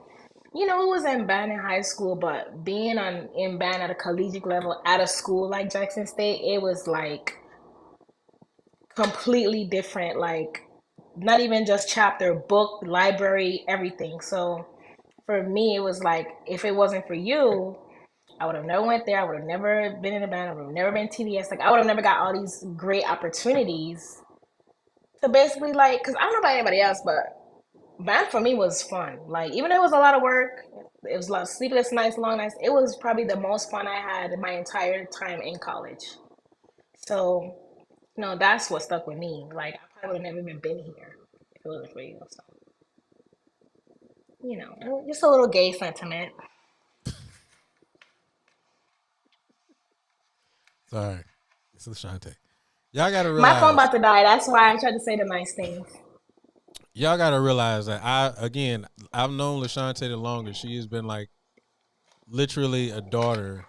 it was in band in high school, but being in band at a collegiate level at a school like Jackson State, it was like completely different. Like not even just chapter, book, library, everything. So for me, it was like if it wasn't for you, I would have never went there. I would have never been in a band. I would have never been TDS. Like I would have never got all these great opportunities to basically like, because I don't know about anybody else, but band for me was fun. Like even though it was a lot of work, it was a lot of sleepless nights, long nights. It was probably the most fun I had in my entire time in college. So No, that's what stuck with me. Like I probably would have never even been here if it wasn't for you. So just a little gay sentiment. Sorry, it's Lashante. Y'all gotta My phone realize. about to die. That's why I tried to say the nice things. Y'all gotta realize that I've known Lashante the longest. She has been like literally a daughter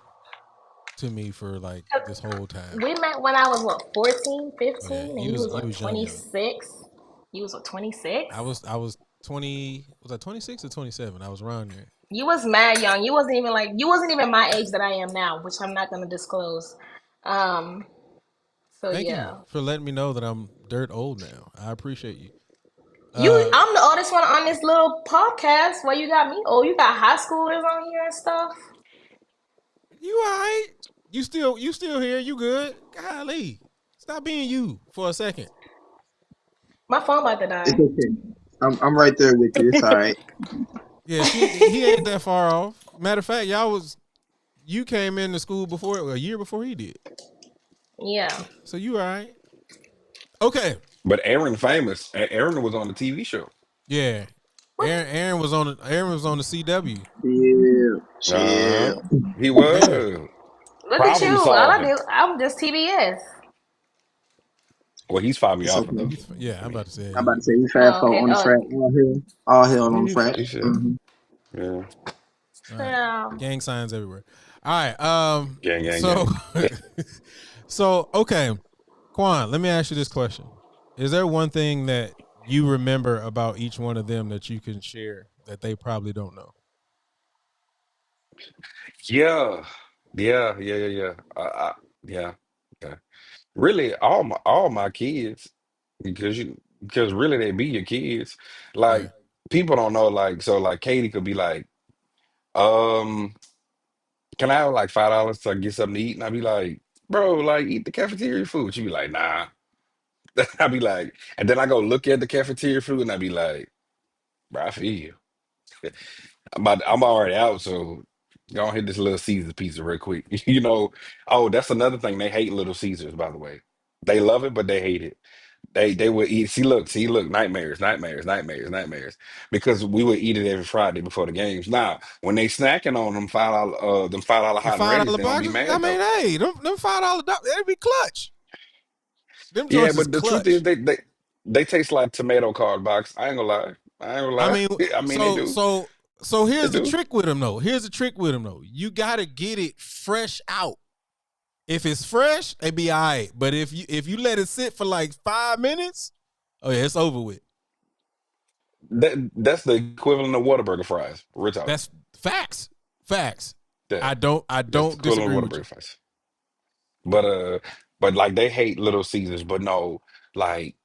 to me for like this whole time. We met when I was what, 14, Oh yeah, 15, and you was you what, was young. 26? You was what, 26? I was 20. Was I 26 or 27? I was around there. You was mad young. You wasn't even my age that I am now, which I'm not gonna disclose. Um, so Thank you yeah. for letting me know that I'm dirt old now. I appreciate you. You Uh, I'm the oldest one on this little podcast. Where you got me? Oh, you got high schoolers on here and stuff. you all right? You still here? You good? Golly, stop being you for a second. My phone about to It's die. okay. I'm right there with you. It's all right. Yeah, he ain't that far off. Matter of fact, you came into school before a year before he did. Yeah. So you all right? Okay. But Aaron famous. Aaron was on the TV show. Yeah. What? Aaron was on the CW. Chill, Uh, chill. he Yeah. was Look at you. problem All I solving. do, I'm just TBS. Well, he's 5 me It's off okay. of though. Yeah, I I'm about mean, to say I'm about to he, say you fast Oh, folk okay. on the Oh, frat. All hell on them yeah, frat. he should. Mm-hmm. Yeah, all right. yeah. Gang signs everywhere. All right. gang, gang, So gang. so okay. Quan, let me ask you this question. Is there one thing that you remember about each one of them that you can share that they probably don't know? Yeah, yeah. Yeah, yeah. Really, all my kids, because really they be your kids. Yeah. Like people don't know. Like so, like Katie could be like, um, can I have like $5 to get something to eat? And I'd be like, bro, like eat the cafeteria food. She'd be like, nah. I'd be like, and then I go look at the cafeteria food and I'd be like, bro, I feel you. I'm already out, so go hit this Little Caesars pizza real quick. Oh, that's another thing. They hate Little Caesars, by the way. They love it, but they hate it. They would eat. See, look, nightmares, nightmares, nightmares, nightmares. Because we would eat it every Friday before the games. Now, when they snacking on them $5 The hot and ready's, $5 they don't be boxes. I mad mean, though. hey, them $5 they be clutch. Them Yeah, joints is but the truth is, clutch. they taste like tomato card box. I ain't gonna lie. I ain't gonna I lie. mean, I mean, they so do. so so They here's the do. trick with them though. Here's the trick with them though. You gotta get it fresh out. If it's fresh, they be all right. But if you let it sit for like 5 minutes, oh yeah, it's over with. That's the equivalent of Whataburger fries. Real talk. That's facts. Facts. Yeah, I that's the don't equivalent disagree of with you. Whataburger fries. But like they hate Little Caesars. But no, like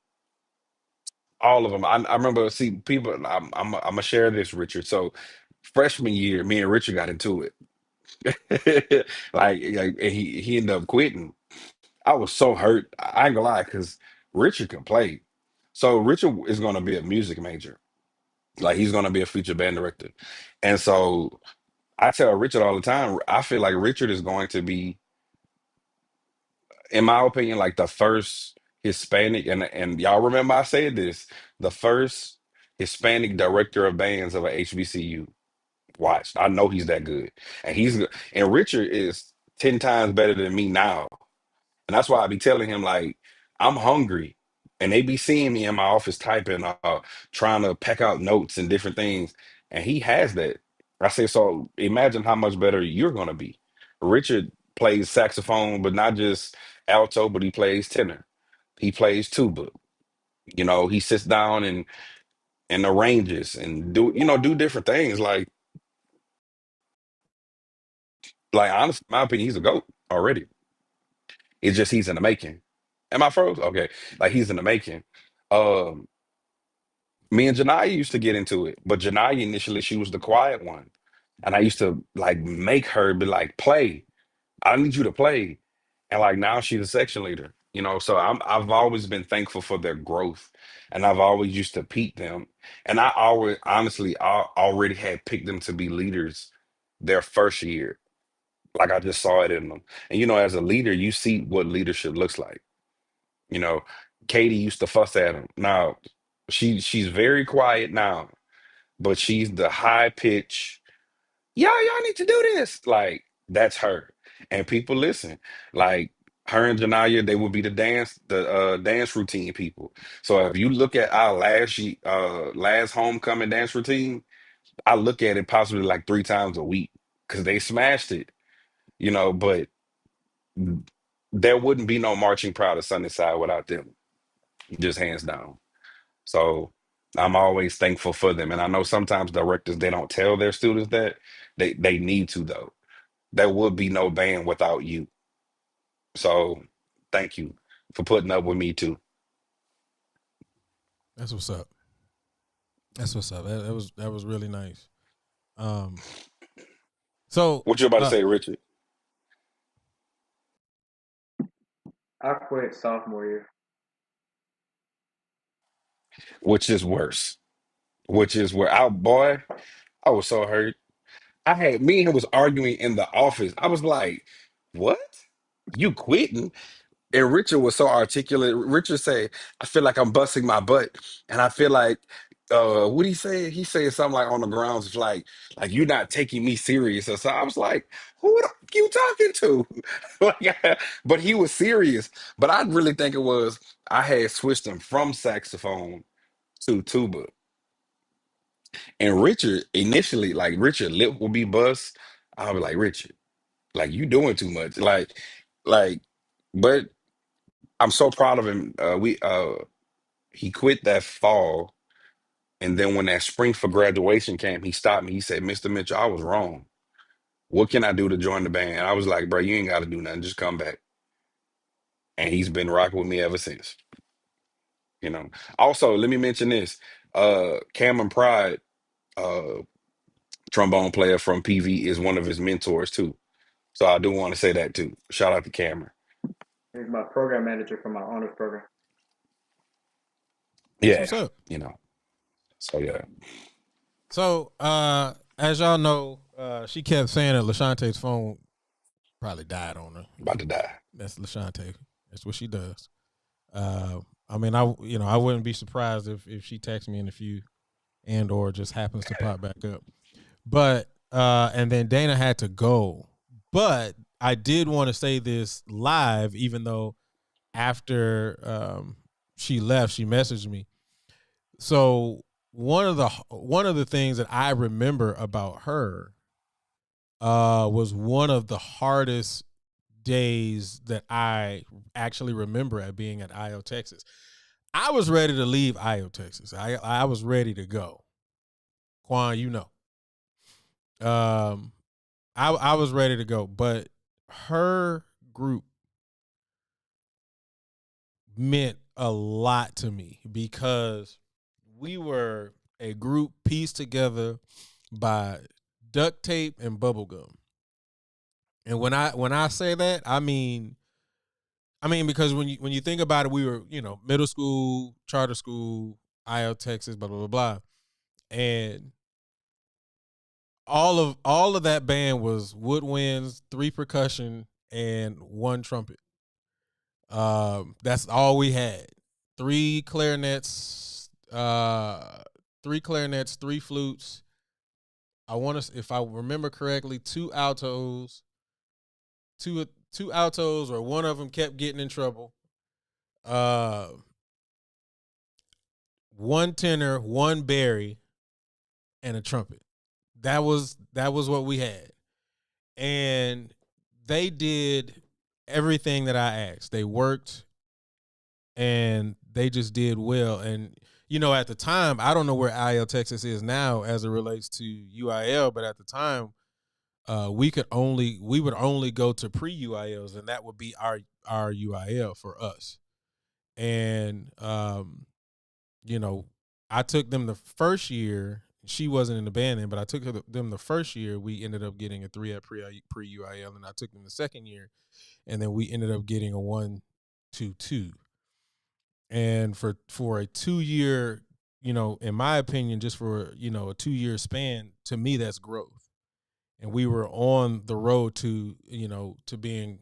all of them. I remember see people. I'm gonna share this, Richard. So freshman year, me and Richard got into it. Like and he ended up quitting. I was so hurt. I ain't gonna lie, because Richard can play. So Richard is gonna be a music major. Like he's gonna be a feature band director. And so I tell Richard all the time, I feel like Richard is going to be, in my opinion, like the first Hispanic, and y'all remember I said this, the first Hispanic director of bands of a HBCU. Watch, I know he's that good, and Richard is 10 times better than me now. And that's why I be telling him like I'm hungry, and they be seeing me in my office typing, trying to pack out notes and different things, and he has that. I say, so imagine how much better you're gonna be. Richard plays saxophone, but not just alto, but he plays tenor. He plays tuba. He sits down and arranges and do different things. Like honestly, in my opinion, he's a goat already. It's just he's in the making. Am I froze? Okay. Like he's in the making. Um, Me and Janaya used to get into it, but Janaya initially she was the quiet one. And I used to like make her be like, play. I need you to play. And like now she's the section leader. So I've always been thankful for their growth. And I've always used to peak them. And I always honestly I already had picked them to be leaders their first year. Like I just saw it in them. And as a leader, you see what leadership looks like. You know, Katie used to fuss at him. Now she's very quiet now, but she's the high pitch. Y'all need to do this. Like that's her, and people listen. Like her and Janaya, they would be the dance routine people. So if you look at our last homecoming dance routine, I look at it possibly like 3 times a week because they smashed it. But there wouldn't be no marching proud of Sunnyside without them, just hands down. So I'm always thankful for them. And I know sometimes directors they don't tell their students that they need to though. There would be no band without you. So thank you for putting up with me too. That's what's up. That's what's up. That was really nice. Um, so What you about to say, Richard? I quit sophomore year. Which is worse? Which is where I boy, I was so hurt. I had me and him was arguing in the office. I was like, "What? You quitting?" And Richard was so articulate. Richard said, "I feel like I'm busting my butt, and I feel like, what he say? He said something like on the grounds of like you're not taking me serious." So I was like, "Who the f- you talking to?" But he was serious. But I really think it was I had switched him from saxophone to tuba, and Richard initially like Richard lip would be bust. I'll be like Richard, like you doing too much, like. But I'm so proud of him. We He quit that fall, and then when that spring for graduation came, he stopped me. He said, "Mr. Mitchell, I was wrong. What can I do to join the band?" And I was like, "Bro, you ain't got to do nothing. Just come back." And he's been rocking with me ever since. Also, let me mention this: Cameron Pride, uh, trombone player from PV, is one of his mentors too. So I do want to say that too. Shout out to Cameron. He's my program manager for my honors program. that's Yeah, what's up. you know. So yeah, So as y'all know, she kept saying that Lashante's phone probably died on her. about to die. That's Lashante. That's what she does. Uh, I mean, I wouldn't be surprised if she texts me in a few and or just happens to pop back up. But and then Dana had to go. But I did want to say this live, even though after she left, she messaged me. So one of the things that I remember about her was one of the hardest days that I actually remember at being at IO Texas. I was ready to leave IO Texas. I was ready to go. Quan, you know. Um I was ready to go, but her group meant a lot to me because we were a group pieced together by duct tape and bubble gum. And when I say that, I mean because when you think about it, we were, middle school, charter school, IO Texas, blah blah blah blah. And all of that band was woodwinds, 3 percussion, and 1 trumpet. That's all we had. 3 clarinets, 3 clarinets, 3 flutes. I want to, if I remember correctly, 2 altos, or one of them kept getting in trouble. Uh, 1 tenor, 1 Barry, and a trumpet. That was what we had, and they did everything that I asked. They worked, and they just did well. And at the time, I don't know where IL Texas is now as it relates to UIL, but at the time, we would only go to pre-UILs, and that would be our UIL for us. And you know, I took them the first year. She wasn't in the band then, but I took them the first year. We ended up getting a 3 at pre UIL, and I took them the second year, and then we ended up getting a 1-2-2. And for a 2 year, in my opinion, just for a 2 year span, to me that's growth. And we were on the road to being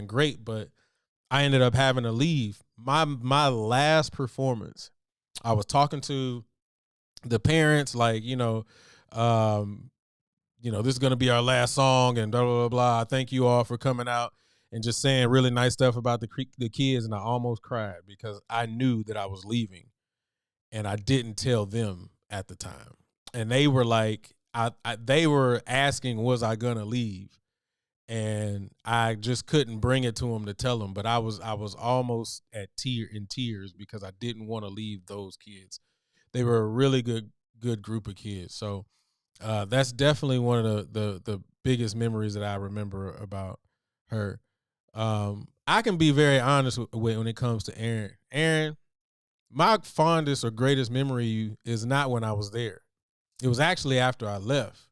great, but I ended up having to leave. My last performance, I was talking to the parents, like, um, this is gonna be our last song, and blah blah blah blah. Thank you all for coming out and just saying really nice stuff about the kids, and I almost cried because I knew that I was leaving, and I didn't tell them at the time, and they were like, they were asking, was I gonna leave? And I just couldn't bring it to them to tell them, but I was almost in tears because I didn't want to leave those kids. They were a really good group of kids. So that's definitely one of the biggest memories that I remember about her. I can be very honest when it comes to Aaron. Aaron, my fondest or greatest memory is not when I was there. It was actually after I left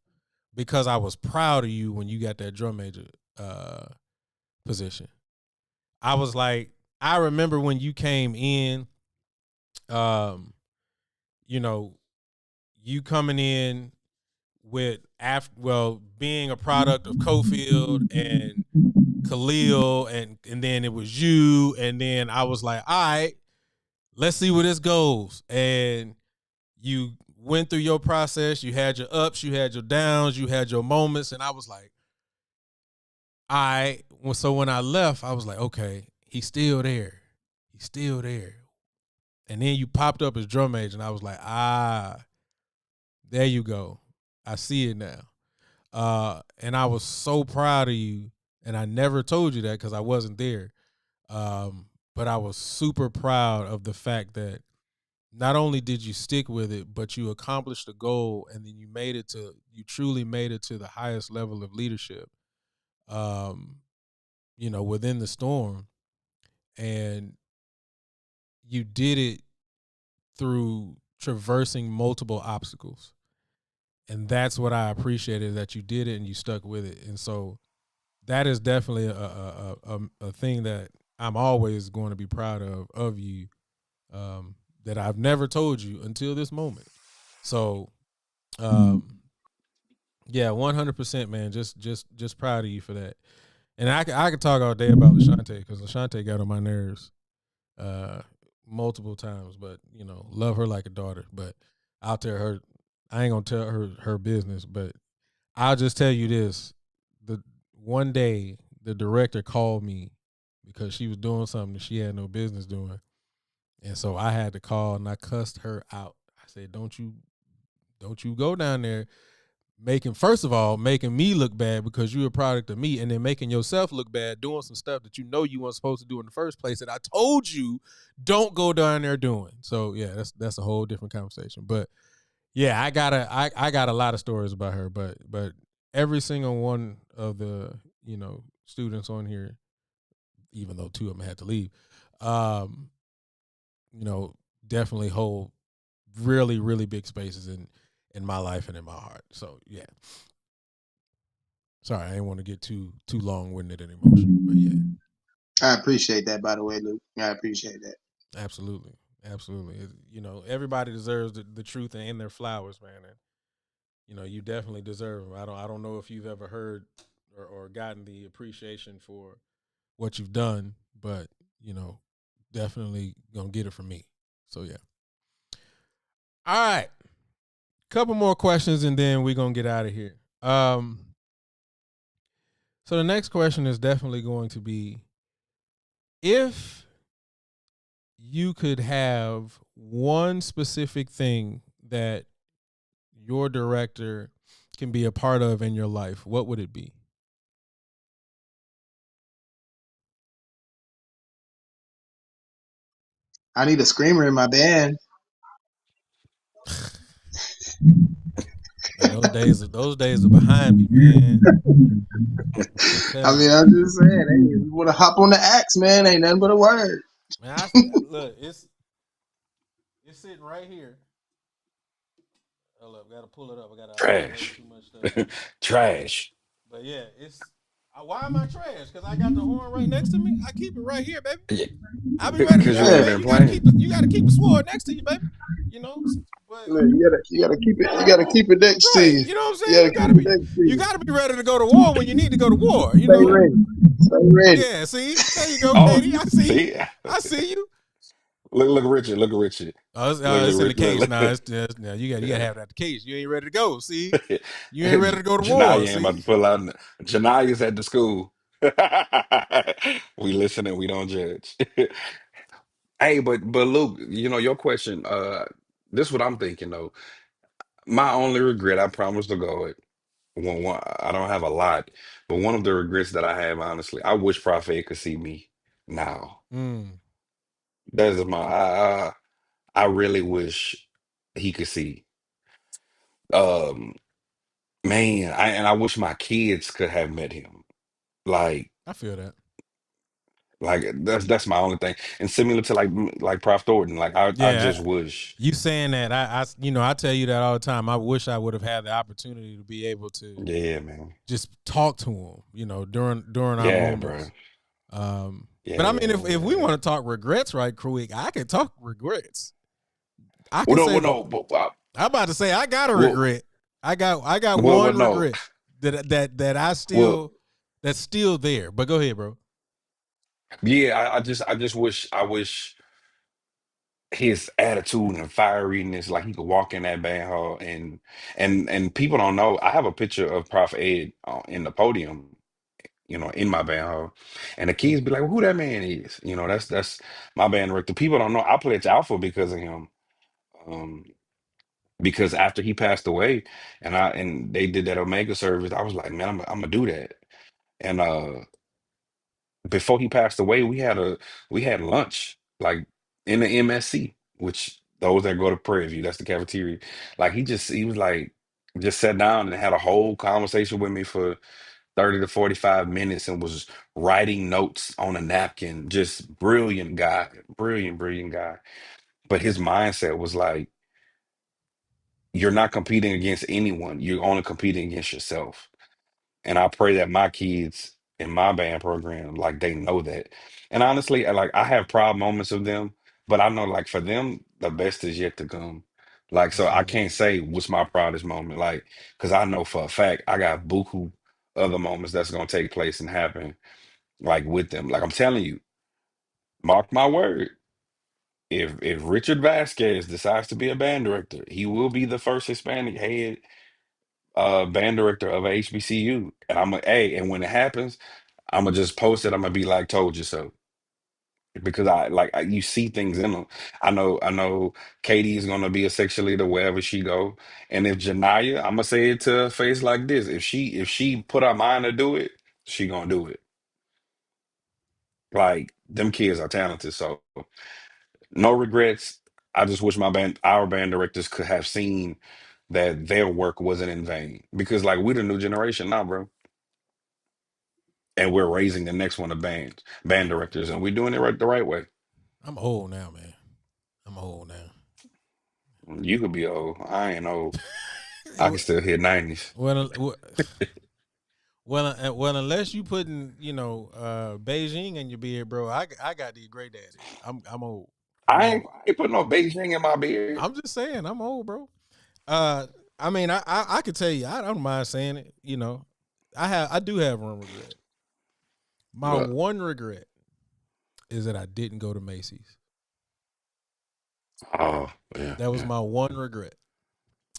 because I was proud of you when you got that drum major uh, position. I was like, I remember when you came in, um, you know, you coming in with being a product of Cofield and Khalil, and then it was you, and then I was like, all right, let's see where this goes. And you went through your process, you had your ups, you had your downs, you had your moments, and I was like, so when I left, I was like, okay, he's still there. He's still there. And then you popped up as drum major, and I was like, there you go. I see it now. And I was so proud of you, and I never told you that because I wasn't there. But I was super proud of the fact that not only did you stick with it, but you accomplished the goal, and then you truly made it to the highest level of leadership. Um, within the storm, and you did it through traversing multiple obstacles. And that's what I appreciated, that you did it and you stuck with it. And so that is definitely a thing that I'm always going to be proud of you, that I've never told you until this moment. So, yeah, 100%, man. Just proud of you for that. And I could talk all day about Lashante because Lashante got on my nerves uh, multiple times, but love her like a daughter. But I'll tell her, I ain't gonna tell her business, but I'll just tell you this: the one day the director called me because she was doing something that she had no business doing, and so I had to call and I cussed her out. I said, don't you go down there making, first of all, making me look bad because you're a product of me, and then making yourself look bad doing some stuff that you weren't supposed to do in the first place that I told you don't go down there doing. So yeah, that's a whole different conversation. But yeah, I got a lot of stories about her, but every single one of the students on here, even though two of them had to leave, um, you know, definitely hold really really big spaces in my life and in my heart. So yeah, sorry, I didn't want to get too long winded and emotional, but yeah, I appreciate that, by the way, Luke. I appreciate that. absolutely, absolutely. Everybody deserves the truth and their flowers, man. And you definitely deserve them. I don't know if you've ever heard or gotten the appreciation for what you've done, but definitely gonna get it from me. So yeah. All right, couple more questions and then we're gonna get out of here. So the next question is definitely going to be, if you could have one specific thing that your director can be a part of in your life, what would it be? I need a screamer in my band. Man, those days are behind me, man. I'm I telling mean, you, I'm just saying, hey, if you want to hop on the axe, man, ain't nothing but a word. man. Look, it's sitting right here. Hold up, gotta pull it up. I got way Trash. too much stuff. Trash. But yeah, it's. Why am I trash? Because I got the horn right next to me. I keep it right here, baby. Yeah, I be ready to because you go, ain't Yeah, baby. been playing. You gotta keep the sword next to you, baby. You know, but look, you gotta keep it. You gotta keep it next to right, you. you know what I'm You saying. gotta keep it next to You you. gotta be ready to go to war when you need to go to war. You Stay know. ready. Stay ready. Yeah. See, there you go, Oh, Katie. I see you. see, I see you. look, Richard, look, Richard, Oh, look, it's in the Rich, case look, now. look. Now you got to have that the case. You ain't ready to go. See, you ain't ready Janaya to go to war. ain't about See, to pull out. Janaya's at the school. We listen and we don't judge. Hey, but Luke, your question. This is what I'm thinking though. My only regret, I promise to God, I don't have a lot, but one of the regrets that I have, honestly, I wish Prophet could see me now. mm, That is I really wish he could see. Um, man, I wish my kids could have met him. Like, I feel that. that's my only thing. And similar to like Prof Thornton, like I Yeah, just wish. you saying that I tell you that all the time. I wish I would have had the opportunity to be able to Yeah, man. just talk to him. During our Yeah, bro. moments. But I mean, if we Yeah. want to talk regrets right quick, I can talk regrets. I can Well, say no, well, the. no, but I'm about to say I got a well, regret. I got well, one no. regret that I Well, still that's still there. But go ahead, bro. yeah, I just wish his attitude and fieriness, like he could walk in that band hall and people don't know. I have a picture of Prof Ed in the podium, in my band hall, and the kids be like, well, "Who that man is?" That's my band director. People don't know I pledged Alpha because of him. Um, because after he passed away, and they did that Omega service, I was like, man, I'm gonna do that. And before he passed away, we had lunch like in the MSC, which those that go to Prairie View, that's the cafeteria. Like he was like just sat down and had a whole conversation with me for 30 to 45 minutes and was writing notes on a napkin. Just brilliant guy, brilliant, brilliant guy. But his mindset was like, you're not competing against anyone. You're only competing against yourself. And I pray that my kids in my band program, like they know that. And honestly, like I have proud moments of them, but I know like for them, the best is yet to come. Like, I so I feel that. can't say what's my proudest moment, like, because I know for a fact I got buku other moments that's gonna take place and happen like with them. Like I'm telling you, mark my word. If Richard Vasquez decides to be a band director, he will be the first Hispanic head band director of a HBCU. And and when it happens, I'm gonna just post it. I'm gonna be like, "Told you so," because you see things in them. I know. Katie is gonna be a section leader wherever she go, and if Janaya, I'm gonna say it to her face like this: if she put her mind to do it, she gonna do it. Like them kids are talented, so no regrets. I just wish our band directors could have seen that their work wasn't in vain, because like we're the new generation now, bro, and we're raising the next one of band directors, and we're doing it the right way. I'm old now, man. I'm old now. You could be old. I ain't old. I can still hit 90s. Well, unless you putting Beijing in your beard, bro, I got these gray daddies. I'm old. I'm I ain't, old. I ain't putting no Beijing in my beard. I'm just saying I'm old, bro. Uh, I mean, I could tell you, I don't mind saying it. I do have one regret. My But one regret is that I didn't go to Macy's. oh yeah, That was yeah. my one regret.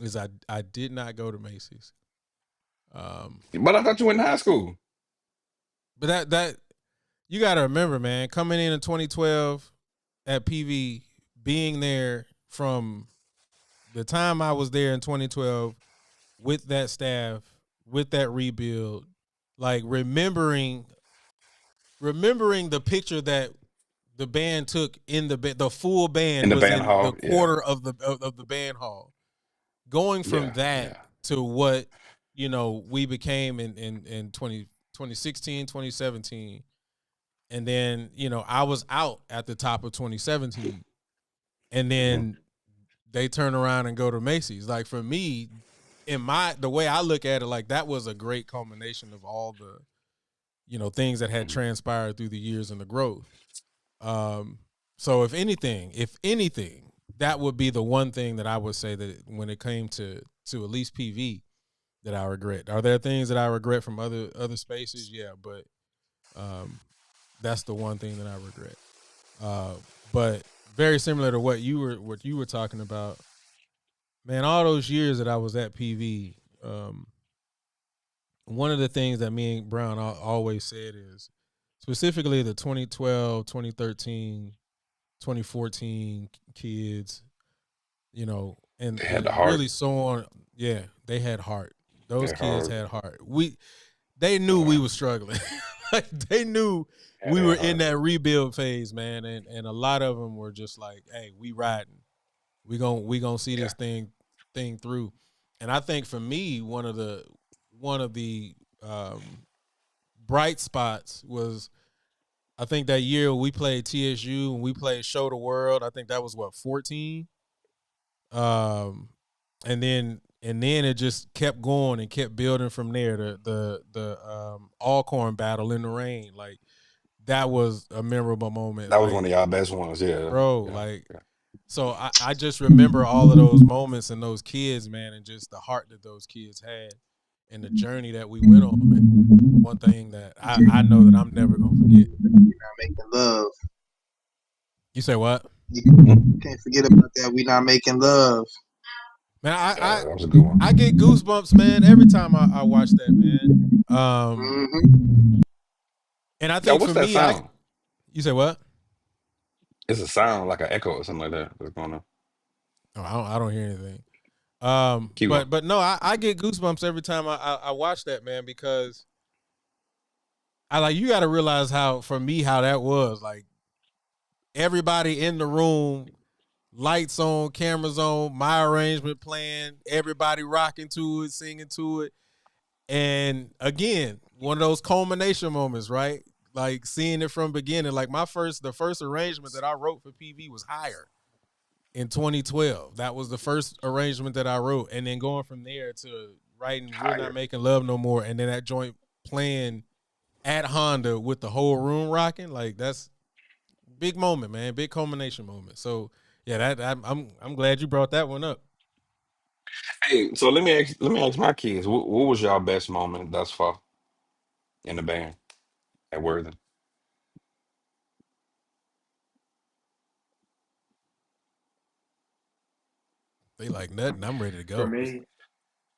Is I did not go to Macy's. Um, But I thought you went in high school. but that you got to remember, man, coming in 2012 at PV, being there from the time I was there in 2012 with that staff, with that rebuild, like remembering the picture that the band took in the full In band the was band in the hall. Yeah, quarter of the band hall. Going from yeah, that yeah. to what we became in 2016, 2017, and then I was out at the top of 2017, and Hmm. then they turn around and go to Macy's. Like for me, the way I look at it, like that was a great culmination of all things that had transpired through the years and the growth. So if anything, that would be the one thing that I would say that when it came to at least PV that I regret. Are there things that I regret from other spaces? Yeah, but that's the one thing that I regret. But very similar to what you were talking about, man. All those years that I was at PV, one of the things that me and Brown always said is specifically the 2012, 2013, 2014 kids, and They had the and heart. really so on. Yeah, they had heart. Those Their kids heart. had heart. They knew we Yeah. were struggling. Like they knew Yeah, we they were had in heart. that rebuild phase, man. And a lot of them were just like, "Hey, we riding. We gonna see Yeah. this thing through." And I think for me, one of the bright spots was I think that year we played TSU and we played Show the World. I think that was what 14. Um, and then it just kept going and kept building from there. The Alcorn battle in the rain, like that was a memorable moment. That was Like, one of y'all best ones. Yeah. bro, Yeah. like Yeah. so I just remember all of those moments and those kids, man, and just the heart that those kids had and the journey that we went on, man. One thing that I know that I'm never gonna forget. Not making love. You say what? You Hmm? can't forget about that. We not making love. Man, That was a good I one. get goosebumps, man, every time I watch that, man. Um, Mm-hmm. and I Now, think what's for that me, sound? you say what? It's a sound like an echo or something like that that's going on. Oh, I don't hear anything. Keep going. But no, I get goosebumps every time I watch that, man, because you got to realize how for me how that was like everybody in the room, lights on, cameras on, my arrangement playing, everybody rocking to it, singing to it, and again, one of those culmination moments, right? Like seeing it from beginning. Like the first arrangement that I wrote for PV was Higher in 2012. That was the first arrangement that I wrote, and then going from there to writing "We're Not Higher. Making Love No More," and then that joint playing at Honda with the whole room rocking. Like that's big moment, man. Big culmination moment. So yeah, I'm glad you brought that one up. Hey, so let me ask my kids, what was y'all best moment thus far in the band at Worthing? They like nothing. I'm ready to For go. me,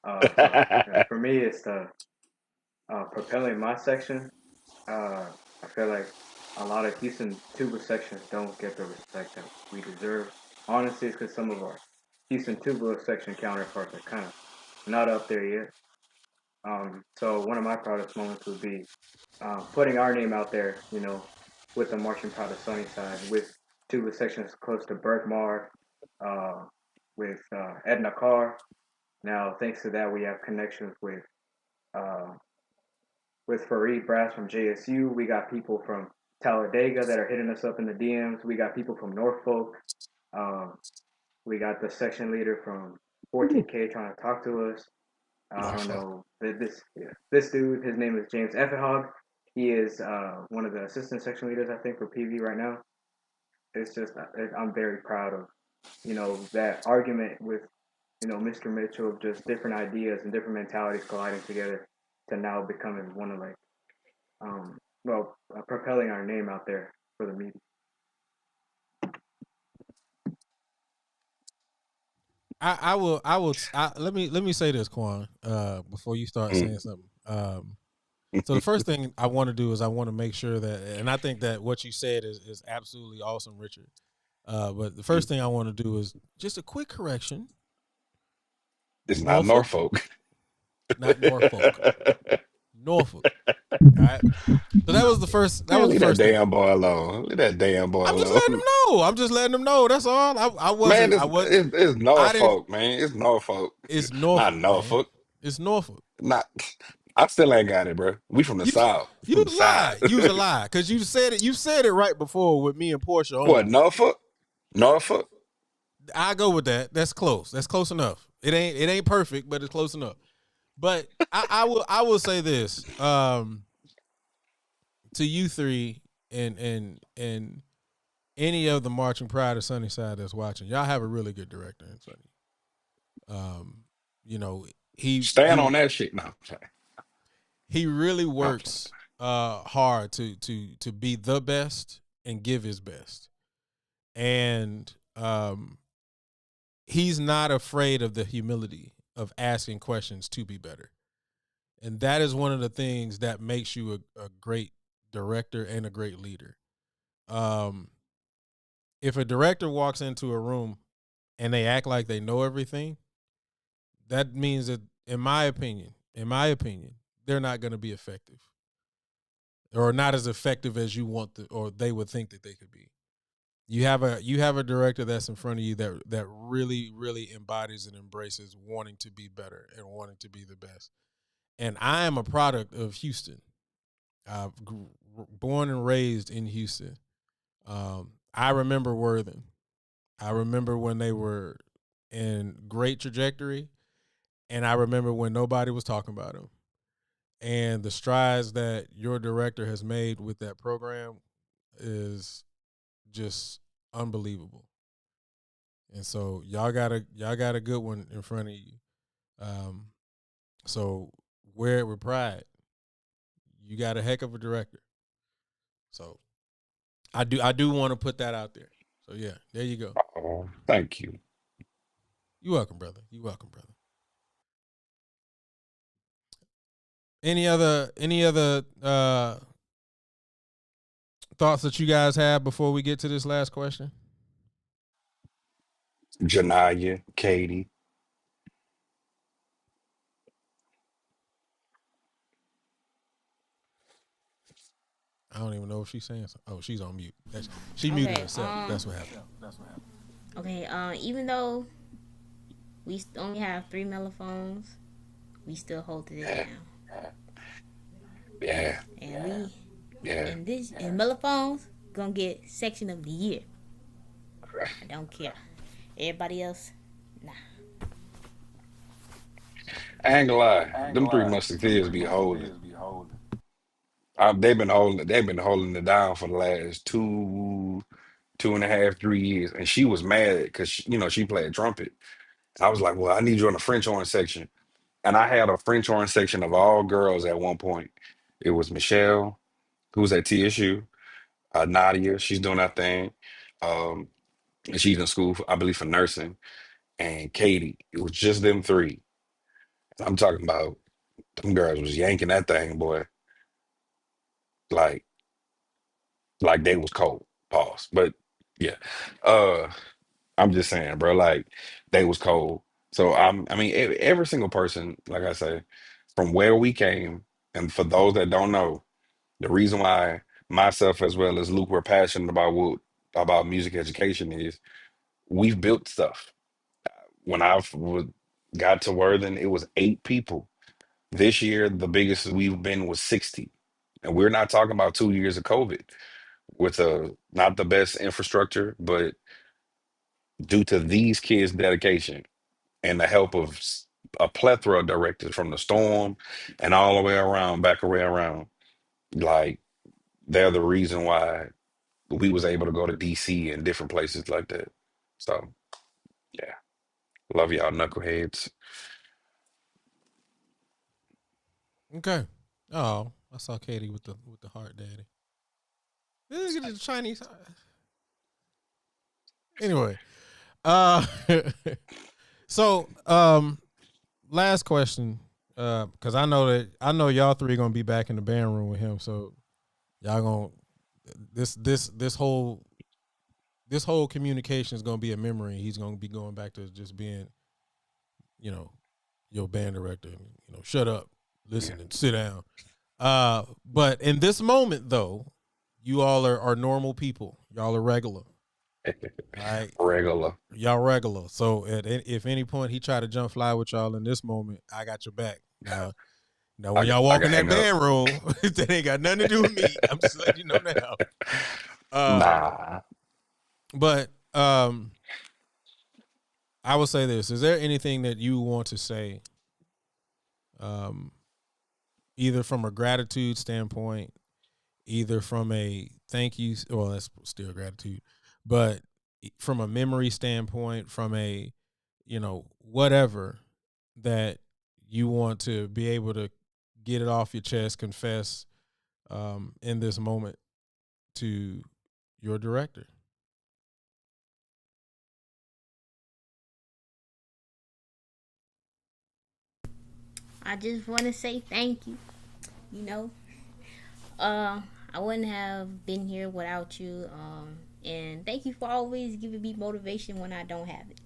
so yeah, for me, it's the propelling my section. I feel like a lot of Houston tuba sections don't get the respect that we deserve. Honestly, it's because some of our Houston tuba section counterparts are kind of not up there yet. So one of my proudest moments would be putting our name out there, with the Marching Proud of Sunnyside, with tuba sections close to Berkmar, uh, with Edna Carr. Now, thanks to that, we have connections uh, with Fareed Brass from JSU. We got people from Talladega that are hitting us up in the DMs. We got people from Norfolk. Um, we got the section leader from 14K trying to talk to us. I don't Norfolk. know this dude. His name is James Effenhog. He is one of the assistant section leaders, I think, for PV right now. It's just I'm very proud of that argument with Mr. Mitchell of just different ideas and different mentalities colliding together to now becoming one of um, propelling our name out there for the media. Let me say this, Quan, before you start Mm. saying something. So the first thing I want to do is I want to make sure that, and I think that what you said is absolutely awesome, Richard. But the first thing I want to do is just a quick correction. It's not Norfolk, Norfolk. not Norfolk. Norfolk. All right. So that was the first. That Man, was the leave that first thing. damn boy alone. Leave that damn boy I'm just letting them alone. know. I'm just letting them know. That's all. I Man, wasn't. it's, I was. it's, it's I didn't. Norfolk, man. It's Norfolk. It's Not Norfolk, man. Norfolk. It's Norfolk. Not. I still ain't got it, bro. We from the You South. you From the side. lie. You's a lie because you said it. You said it right before with me and Portia What, on. Norfolk? Norfolk? I go with that. That's close. That's close enough. It ain't perfect, but it's close enough. But I will say this. to you three and any of the marching pride of Sunnyside that's watching, y'all have a really good director in Sunny. Um, you know, he Stand he on that shit. No, I'm sorry. he really No, I'm sorry. works hard to be the best and give his best. And he's not afraid of the humility of asking questions to be better. And that is one of the things that makes you a great director and a great leader. Um, if a director walks into a room and they act like they know everything, that means that, in my opinion, they're not going to be effective or not as effective as you want to, or they would think that they could be. You have a director that's in front of you that really really embodies and embraces wanting to be better and wanting to be the best. And I am a product of Houston. Born and raised in Houston. I remember Worthing. I remember when they were in great trajectory, and I remember when nobody was talking about them. And the strides that your director has made with that program is just unbelievable. And so y'all got a good one in front of you. Um, so wear it with pride. You got a heck of a director. So I do want to put that out there. So yeah, there you go. Oh, thank you. You're welcome, brother. You're welcome, brother. Any other thoughts that you guys have before we get to this last question? Janaya, Katie. I don't even know if she's saying something. Oh, she's on mute. She muted Okay. herself. That's what happened. Okay. Even though we only have 3 mellophones, we still hold it Yeah, down. yeah, And we yeah. and mellophones gonna get section of the year. I don't care. Everybody else, nah. I ain't gonna lie. Them three musketeers be holding. They've been holding it down for the last 2.5, 3 years. And she was mad because she played trumpet. I was like, well, I need you on the French horn section. And I had a French horn section of all girls at one point. It was Michelle, who was at TSU, Nadia, she's doing that thing. Um, and she's in school, I believe, for nursing, and Katie. It was just them three. I'm talking about them girls was yanking that thing, boy, like they was cold. Pause. But yeah. Uh I'm just saying, bro, like they was cold. So I mean, every single person, like I say, from where we came, and for those that don't know, the reason why myself as well as Luke were passionate about music education is we've built stuff. When got to Worthing, it was 8 people. This year, the biggest we've been was 60. And we're not talking about 2 years of COVID with not the best infrastructure, but due to these kids' dedication and the help of a plethora of directors from the Storm and all the way around, back way around, like they're the reason why we was able to go to DC and different places like that. So yeah, love y'all knuckleheads. Okay. Oh, I saw Katie with the heart, daddy. Look at the Chinese. Anyway, uh, so last question, because I know y'all three gonna be back in the band room with him, so y'all gonna this whole communication is gonna be a memory. He's gonna be going back to just being, you know, your band director. Shut up, Yeah. listen, and sit down. But in this moment, though, you all are normal people. Y'all are regular. All right, Regular. y'all regular. So if any point he try to jump fly with y'all in this moment, I got your back. Now when y'all I walk in can that hang up. band room, that ain't got nothing to do with me. I'm just letting you know now. Nah. But I will say this: is there anything that you want to say, um, either from a gratitude standpoint, either from a thank you, well, that's still gratitude, but from a memory standpoint, from a, whatever that you want to be able to get it off your chest, confess in this moment to your director. I just want to say thank you. You know, uh, I wouldn't have been here without you. And thank you for always giving me motivation when I don't have it.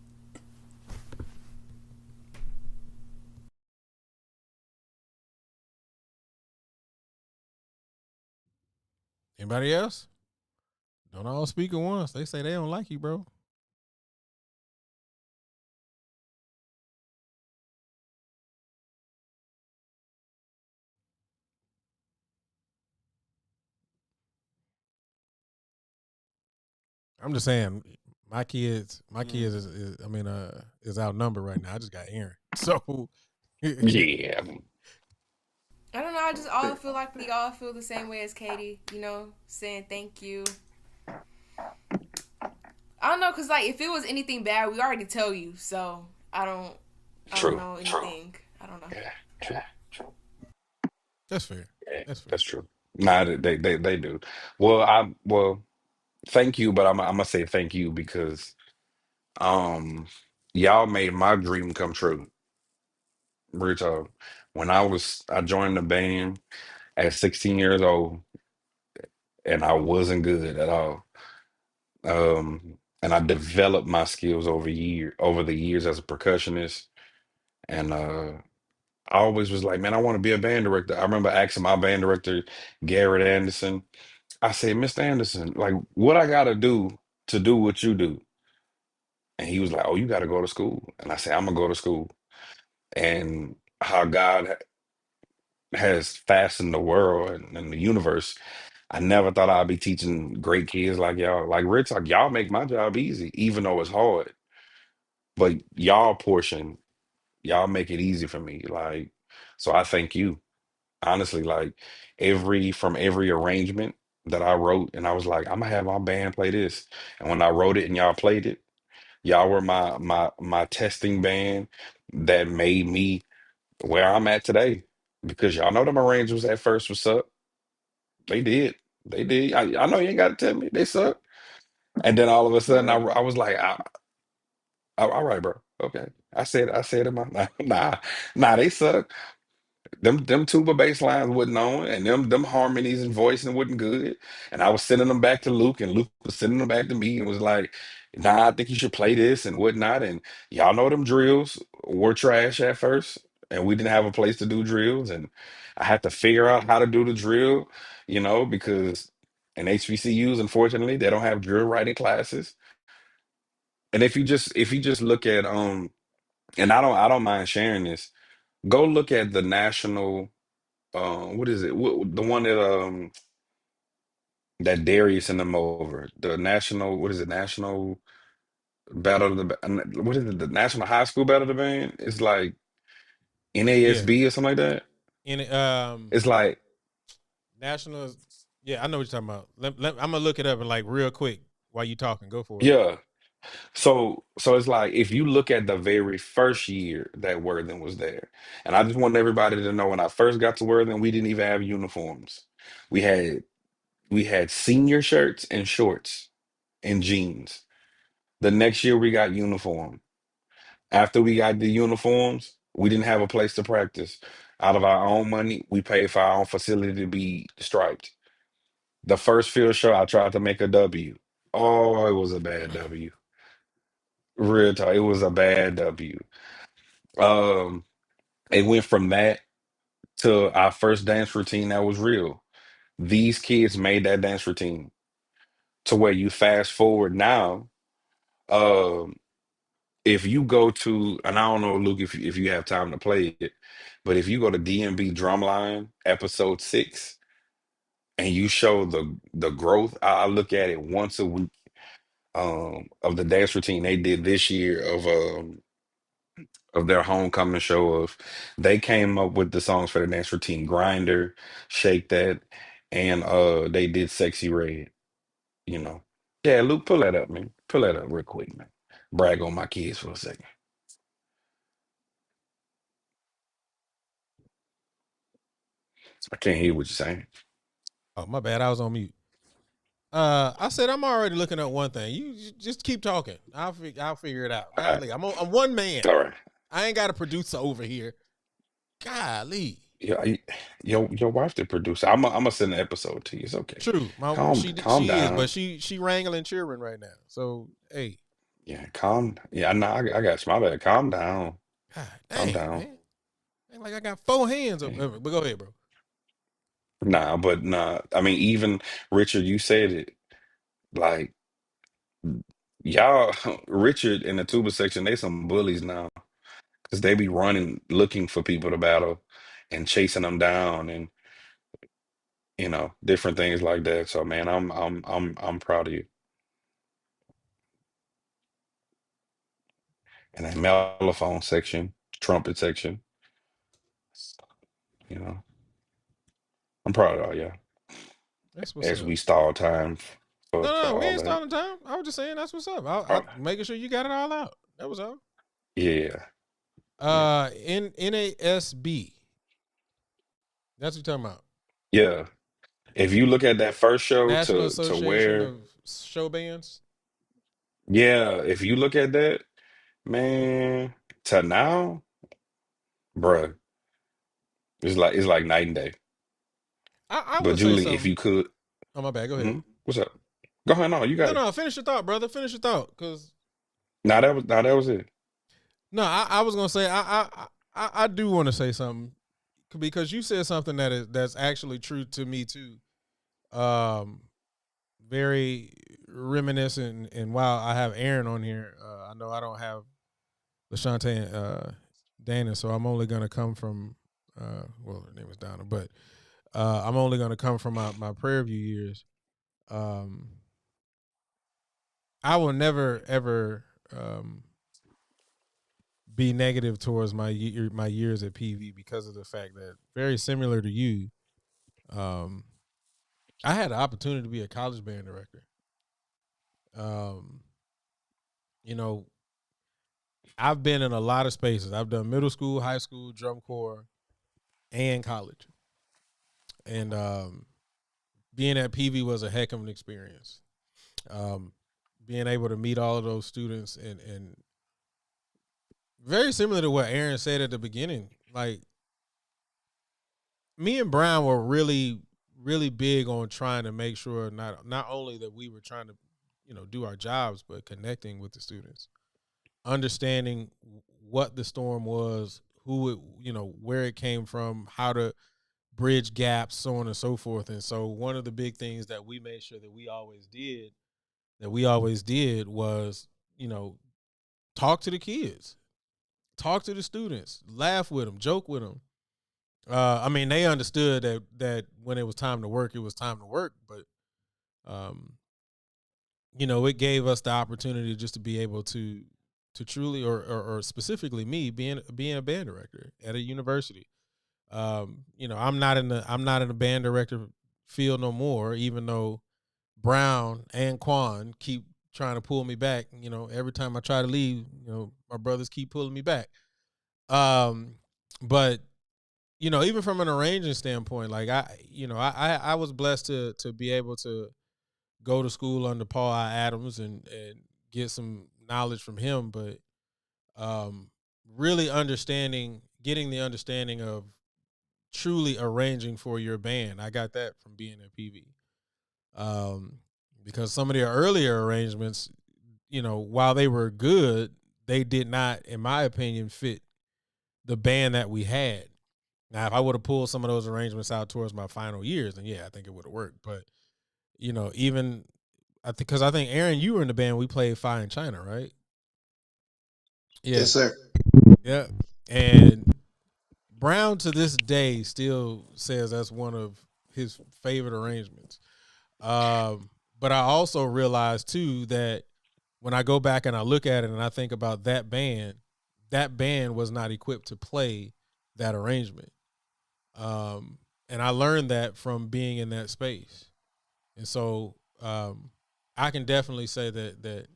Anybody else? Don't all speak at once. They say they don't like you, bro. I'm just saying, my kids is outnumbered right now. I just got Aaron, so Yeah. I don't know. I just all feel like we all feel the same way as Katie. Saying thank you. I don't know, cause like if it was anything bad, we already tell you. So I don't. I don't True. know anything. I don't know. Yeah. True. that's fair. Yeah. That's fair. That's true. Nah, they do. Well, thank you, but I'm gonna say thank you because um y'all made my dream come true. Real talk. When I joined the band at 16 years old, and I wasn't good at all. And I developed my skills over the years as a percussionist. And I always was like, man, I want to be a band director. I remember asking my band director, Garrett Anderson. I said, Mr. Anderson, like, what I gotta do to do what you do? And he was like, oh, you gotta go to school. And I said, I'm gonna go to school. And how God has fastened the world and the universe, I never thought I'd be teaching great kids like y'all. Like real talk, y'all make my job easy, even though it's hard. But y'all make it easy for me. Like, so I thank you. Honestly, like every arrangement that I wrote, and I was like, I'm gonna have my band play this. And when I wrote it and y'all played it, y'all were my testing band that made me where I'm at today. Because y'all know them arrangements at first was up. They did. They did. I know you ain't got to tell me. They suck. And then all of a sudden, I was like, all right, bro. Okay. I said it. Nah, they suck. Them tuba bass lines wasn't on, and them harmonies and voicing wasn't good. And I was sending them back to Luke, and Luke was sending them back to me, and was like, "Nah, I think you should play this and whatnot." And y'all know them drills were trash at first, and we didn't have a place to do drills, and I had to figure out how to do the drill, because in HBCUs, unfortunately, they don't have drill writing classes. And if you just look at and I don't mind sharing this, go look at the national what is it? The one that Darius and them over the national. What is it? National battle of the what is it? The National High School Battle of the Band. It's like Yeah, NASB or something like that. in It's like national. Yeah, I know what you're talking about. I'm gonna look it up and like real quick while you talking. Go for it. yeah. So it's like if you look at the very first year that Worthing was there, and I just want everybody to know when I first got to Worthing, we didn't even have uniforms. We had we had senior shirts and shorts and jeans. The next year we got uniform. After we got the uniforms, we didn't have a place to practice. Out of our own money, we paid for our own facility to be striped. The first field show, I tried to make a W. Oh, it was a bad W. Real talk, it was a bad W. Um, it went from that to our first dance routine that was real. These kids made that dance routine to where you fast forward now. Um, if you go to, and I don't know, Luke, if you have time to play it, but if you go to DMB Drumline episode 6 and you show the growth, I look at it once a week of the dance routine they did this year of their homecoming show of they came up with the songs for the dance routine Grinder, Shake That. and they did Sexy Red. You know, yeah. Luke, pull that up, man. Pull that up real quick, man. Brag on my kids for a second. I can't hear what you're saying. Oh, my bad. I was on mute. I said I'm already looking at one thing. You just keep talking. I'll figure it out. All right, Golly, I'm one man. all right. I ain't got a producer over here. Golly. Yeah, your wife the producer. I'm gonna send an episode to you. It's okay. True. Calm She is, but down. she wrangling children right now. So hey, Yeah, calm. Yeah, I know. I got you. My bad. Calm down. God Calm dang, down. man. Ain't like I got four hands up. Yeah. But go ahead, bro. Nah, but nah. I mean, even Richard, you said it. Like y'all, Richard in the tuba section, they some bullies now because they be running, looking for people to battle and chasing them down, and different things like that. So, man, I'm proud of you. And that mellophone section, trumpet section, you know, I'm proud of all y'all. That's what's As up. we stall time for No, we all ain't that. starting time. I was just saying that's what's up. I Oh, making sure you got it all out. That was all. yeah, yeah, In NASB. That's what you're talking about. yeah. If you look at that first show National to Association where, of Show Bands. yeah, if you look at that, man, to now, bruh, it's like night and day. I But would say Julie, if something. you could, Oh, my bad. Go ahead. mhm, what's up? Go ahead. No, you got No, it. no, finish your thought, brother. Finish your thought. Cause Now that was it. no, I was gonna say I do want to say something because you said something that's actually true to me too. Um, very reminiscent. And while I have Aaron on here, I know I don't have Lashante and Dana, so I'm only gonna come from. Well, her name is Donna, but I'm only gonna come from my Prairie View years. Um, I will never ever be negative towards my years at PV because of the fact that very similar to you, um, I had the opportunity to be a college band director. Um, you know, I've been in a lot of spaces. I've done middle school, high school, drum corps, and college. And being at PV was a heck of an experience. Um, being able to meet all of those students and very similar to what Aaron said at the beginning, like me and Brown were really, really big on trying to make sure not only that we were trying to, do our jobs, but connecting with the students, understanding what the storm was, who it, where it came from, how to bridge gaps, so on and so forth. And so one of the big things that we made sure that we always did was, talk to the kids, talk to the students, laugh with them, joke with them. I mean, they understood that when it was time to work, it was time to work. But, um, it gave us the opportunity just to be able to truly, or specifically me being a band director at a university. I'm not in the band director field no more, even though Brown and Kuan keep trying to pull me back. Every time I try to leave, my brothers keep pulling me back. But even from an arranging standpoint, like I was blessed to be able to go to school under Paul I. Adams and get some knowledge from him, but really getting the understanding of truly arranging for your band. I got that from being at PV. Um, because some of their earlier arrangements, while they were good, they did not, in my opinion, fit the band that we had. Now, if I would have pulled some of those arrangements out towards my final years, then yeah, I think it would have worked. But even because I think Aaron, you were in the band. We played Fire in China, right? Yeah, Yes, sir. yeah. And Brown to this day still says that's one of his favorite arrangements. But I also realize too that when I go back and I look at it and I think about that band was not equipped to play that arrangement. Um, And I learned that from being in that space. And so I can definitely say that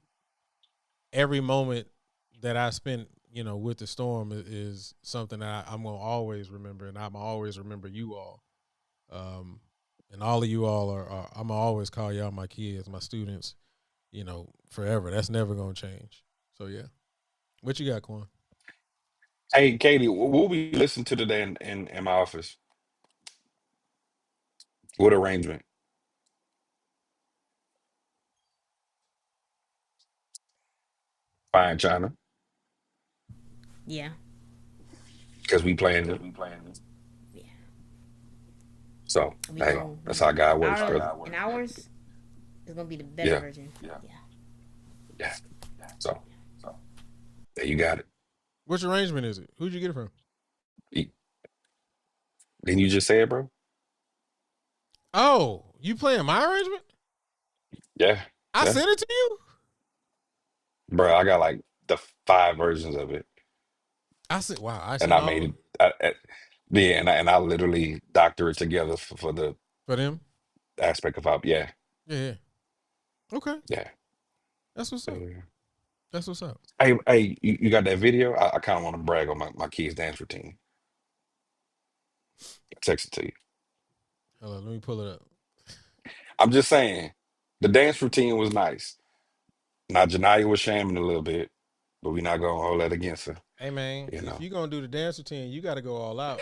every moment that I spent, with the Storm is something that I'm gonna always remember, and I'm always remember you all, and all of you all are I'm gonna always call y'all my kids, my students, forever. That's never gonna change. So yeah, what you got, Quan? Hey, Katie, what we listen to today in my office? What arrangement? Fine China, Yeah. because we playing it. Yeah. So, We hey, go that's how God works, our brother. and ours is gonna be the better Yeah, version. Yeah. yeah. So, there you got it. Which arrangement is it? Who'd you get it from? E- Didn't you just say it, bro? Oh, you playing my arrangement? Yeah, I yeah. sent it to you. Bro, I got like the 5 versions of it, I said, wow, I and sent I all made it. Yeah, and I literally doctor it together for the for them. aspect of how. Yeah, Yeah, yeah. Okay, yeah. that's what's up. Yeah. That's what's up. Hey, you got that video? I kind of want to brag on my kids' dance routine. Text it to you. Hold on, let me pull it up. I'm just saying, the dance routine was nice. Now Janaya was shaming a little bit, but we're not gonna hold that against her. Hey man, You if know. you gonna do the dance routine, you got to go all out.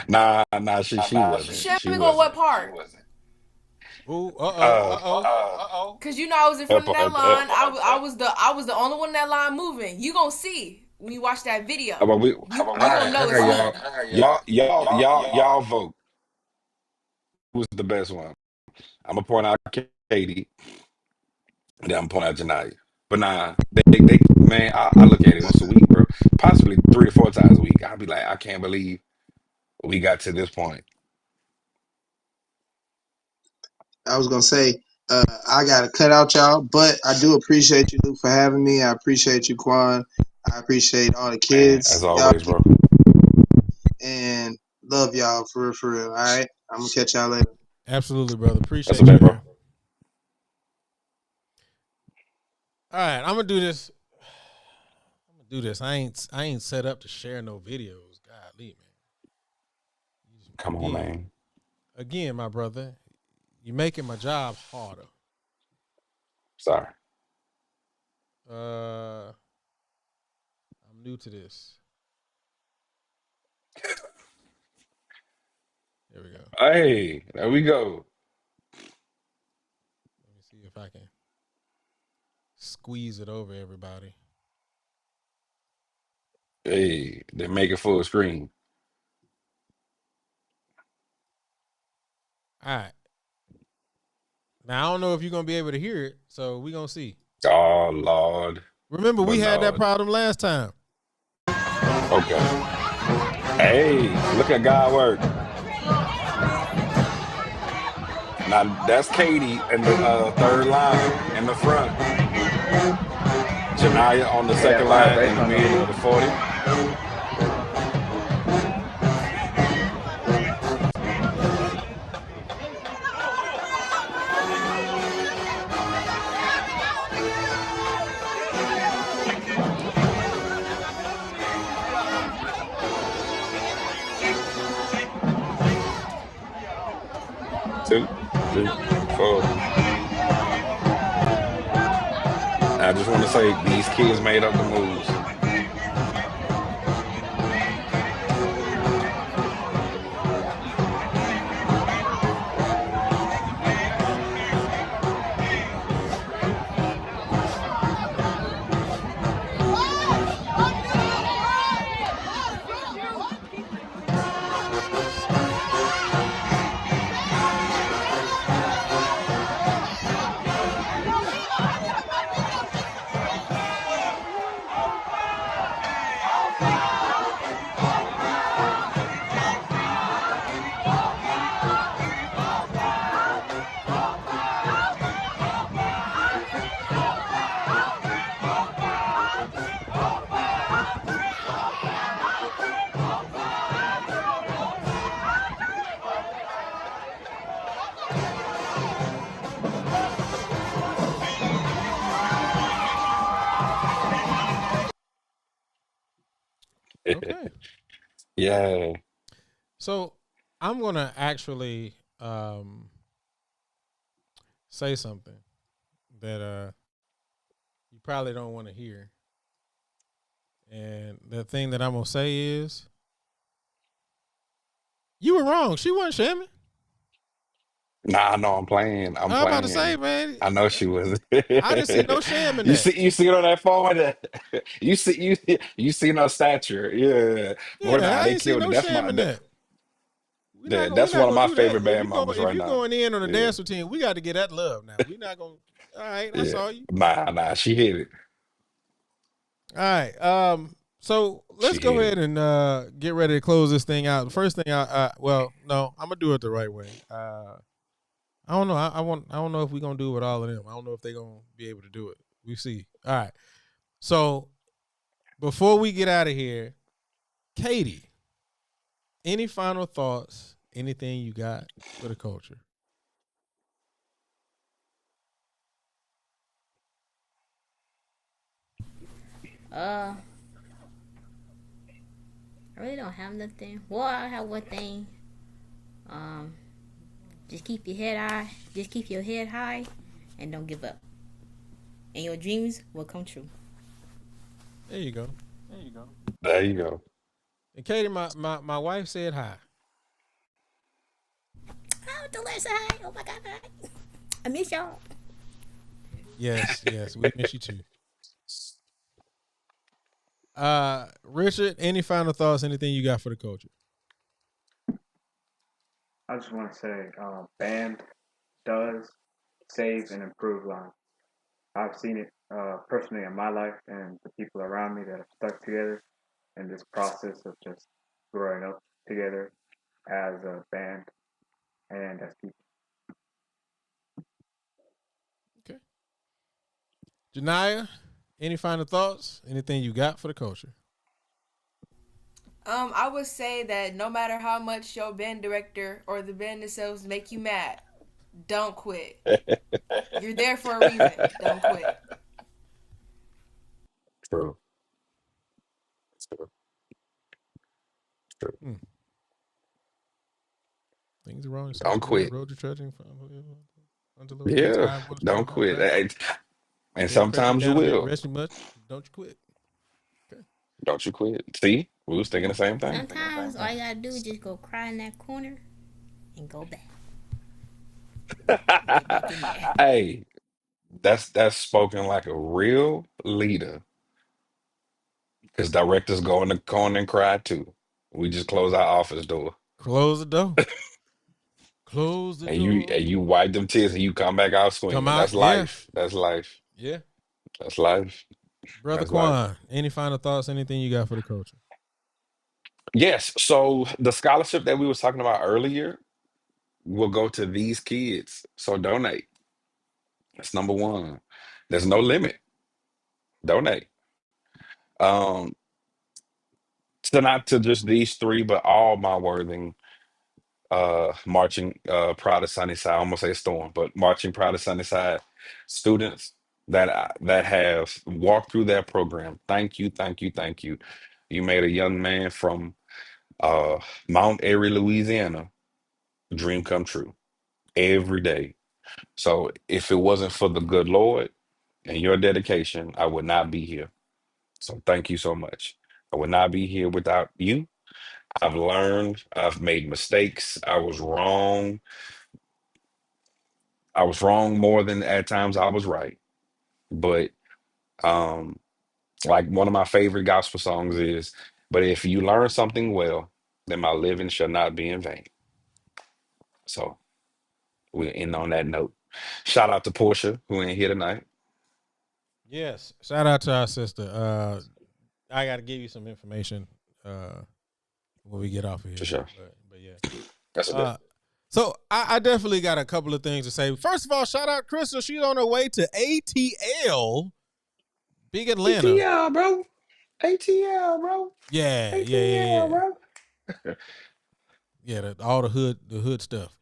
Nah, she wasn't. She Shaming on what wasn't. part? Ooh, Uh, Cause I was in front of that uh, line. I was the only one in that line moving. You gonna see when you watch that video. but we, You gonna know all it's right, me. y'all vote. Who's the best one? I'm gonna point out Katie, and then I'm gonna point out Janaya. But nah, man, I look at it once a week, bro. Possibly 3 to 4 times a week. I'll be like, I can't believe we got to this point. I was gonna say, I gotta cut out y'all, but I do appreciate you, Luke, for having me. I appreciate you, Quan. I appreciate all the Man, kids, as y'all, always, bro. and love y'all for real. All right, I'm gonna catch y'all later. absolutely, brother. That's a Appreciate you, bet, bro. man. All right, I'm gonna do this. I ain't set up to share no videos. Golly, Come man. on, man. Again, my brother, you're making my job harder. Sorry. I'm new to this. There we go. Hey, there we go. Let me see if I can squeeze it over everybody. Hey, they make it full screen. All right. Now I don't know if you're gonna be able to hear it, so we're gonna see. Oh Lord, Remember, we but had that Lord. problem last time. Okay. Hey, look at God work. Now that's Katie in the third line in the front. Janaya on the Hey, that second fire line bass in the on mid though. of the 40. Two, three, four. I just want to say these kids made up the moves. Yeah. So I'm gonna actually say something that you probably don't want to hear. And the thing that I'm gonna say is, you were wrong. She wasn't shamming. Nah, no, I'm playing. I'm I'm about to say, playing. man, I know she was. I didn't see no sham in You that. see it on that phone. You see no stature. Yeah, boy, Yeah, nah, I they ain't see killed it. no sham in that. We're That's not one of gonna my do that. favorite band moments If right you now. going in on a Yeah, dance routine, we got to get that love now. We're not gonna. All right, I yeah. saw you. Nah, she hit it. All right. So let's She go hit it. ahead and get ready to close this thing out. The first thing well, no, I'm gonna do it the right way. I don't know. I don't know if we're gonna do it with all of them. I don't know if they're gonna be able to do it. We see. All right. So before we get out of here, Katie, any final thoughts? Anything you got for the culture? Uh, I really don't have nothing. Well, I have one thing. Um, just keep your head high. Just keep your head high, and don't give up. And your dreams will come true. There you go. There you go. And Katie, my wife said hi. Oh, the last high. Oh my God, I miss y'all. Yes, yes, we miss you too. Richard, any final thoughts? Anything you got for the culture? I just want to say, band does save and improve lives. I've seen it personally in my life and the people around me that have stuck together in this process of just growing up together as a band and as people. Okay. Janaya, any final thoughts? Anything you got for the culture? I would say that no matter how much your band director or the band themselves make you mad, don't quit. You're there for a reason. Don't quit. True. True. True. Hmm. Things are wrong in Don't social world. quit. Road to trudging until the Lord's Yeah, time. One straight don't down quit. track. And Been pressing sometimes you down and been will. resting much. Don't you quit. Okay. Don't you quit. See, we was thinking the same thing. Sometimes all you gotta do is just go cry in that corner and go back. Get back in there. Hey, that's spoken like a real leader. Because directors go in the corner and cry too. We just close our office door. Close the door. Close the And door. you wipe them tears and you come back out Come swinging. out. That's Yeah. life. That's life. Yeah. That's life. Brother That's life. Quan, any final thoughts? Anything you got for the culture? Yes. So the scholarship that we was talking about earlier will go to these kids. So donate. That's number one. There's no limit. Donate. Um, so not to just these three, but all my worthing marching proud of Sunnyside. I almost say Storm, but marching proud of Sunnyside students that have walked through that program. Thank you, thank you, thank you. You made a young man from uh, Mount Airy, Louisiana, dream come true every day. So if it wasn't for the good Lord and your dedication, I would not be here. So thank you so much. I would not be here without you. I've learned, I've made mistakes, I was wrong. I was wrong more than at times I was right. But um, like one of my favorite gospel songs is, but if you learn something well, then my living shall not be in vain. So we're in on that note. Shout out to Portia, who ain't here tonight, Yes. Shout out to our sister. I got to give you some information when we get off of for here. sure. But yeah. That's a bit. So I definitely got a couple of things to say. First of all, shout out Crystal. She's on her way to ATL, Big Atlanta. ATL, bro. ATL, bro. Yeah, yeah, yeah, ATL, yeah. bro. Yeah, all the hood stuff.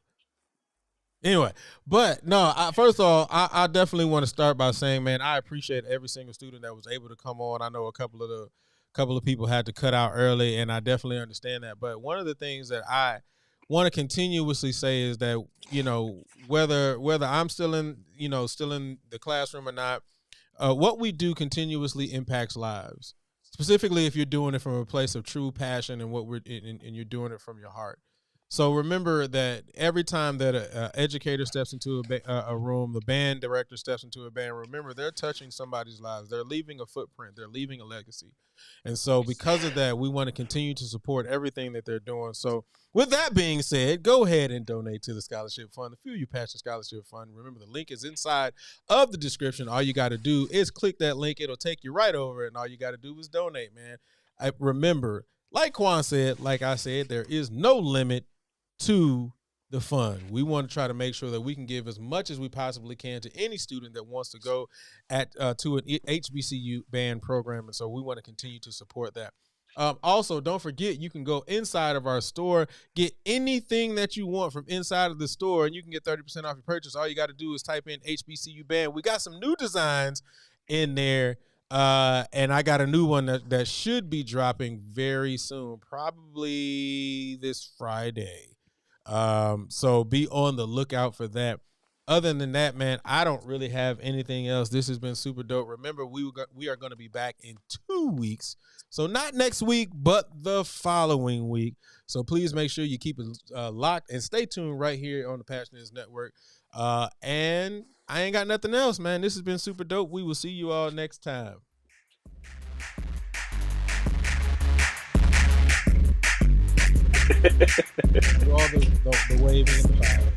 Anyway, but no, first of all, I definitely want to start by saying, man, I appreciate every single student that was able to come on. I know a couple of the couple of people had to cut out early, and I definitely understand that. But one of the things that I want to continuously say is that, whether I'm still in the classroom or not, what we do continuously impacts lives. Specifically, if you're doing it from a place of true passion and and you're doing it from your heart. So remember that every time that an educator steps into a room, the band director steps into a band, remember they're touching somebody's lives. They're leaving a footprint. They're leaving a legacy. And so because of that, we want to continue to support everything that they're doing. So with that being said, go ahead and donate to the Scholarship Fund, the Fuel Your Passion Scholarship Fund. Remember, the link is inside of the description. All you got to do is click that link. It'll take you right over it, and all you got to do is donate, man. Remember, like Kuan said, like I said, there is no limit to the fund. We want to try to make sure that we can give as much as we possibly can to any student that wants to go to an HBCU band program, and so we want to continue to support that. Also, don't forget, you can go inside of our store, get anything that you want from inside of the store, and you can get 30% off your purchase. All you got to do is type in HBCU band. We got some new designs in there, and I got a new one that should be dropping very soon, probably this Friday. So be on the lookout for that. Other than that, man, I don't really have anything else. This has been super dope. Remember, we are going to be back in 2 weeks. So not next week, but the following week. So please make sure you keep it locked and stay tuned right here on the Passionates Network. And I ain't got nothing else, man. This has been super dope. We will see you all next time. Do all the waving and the fire.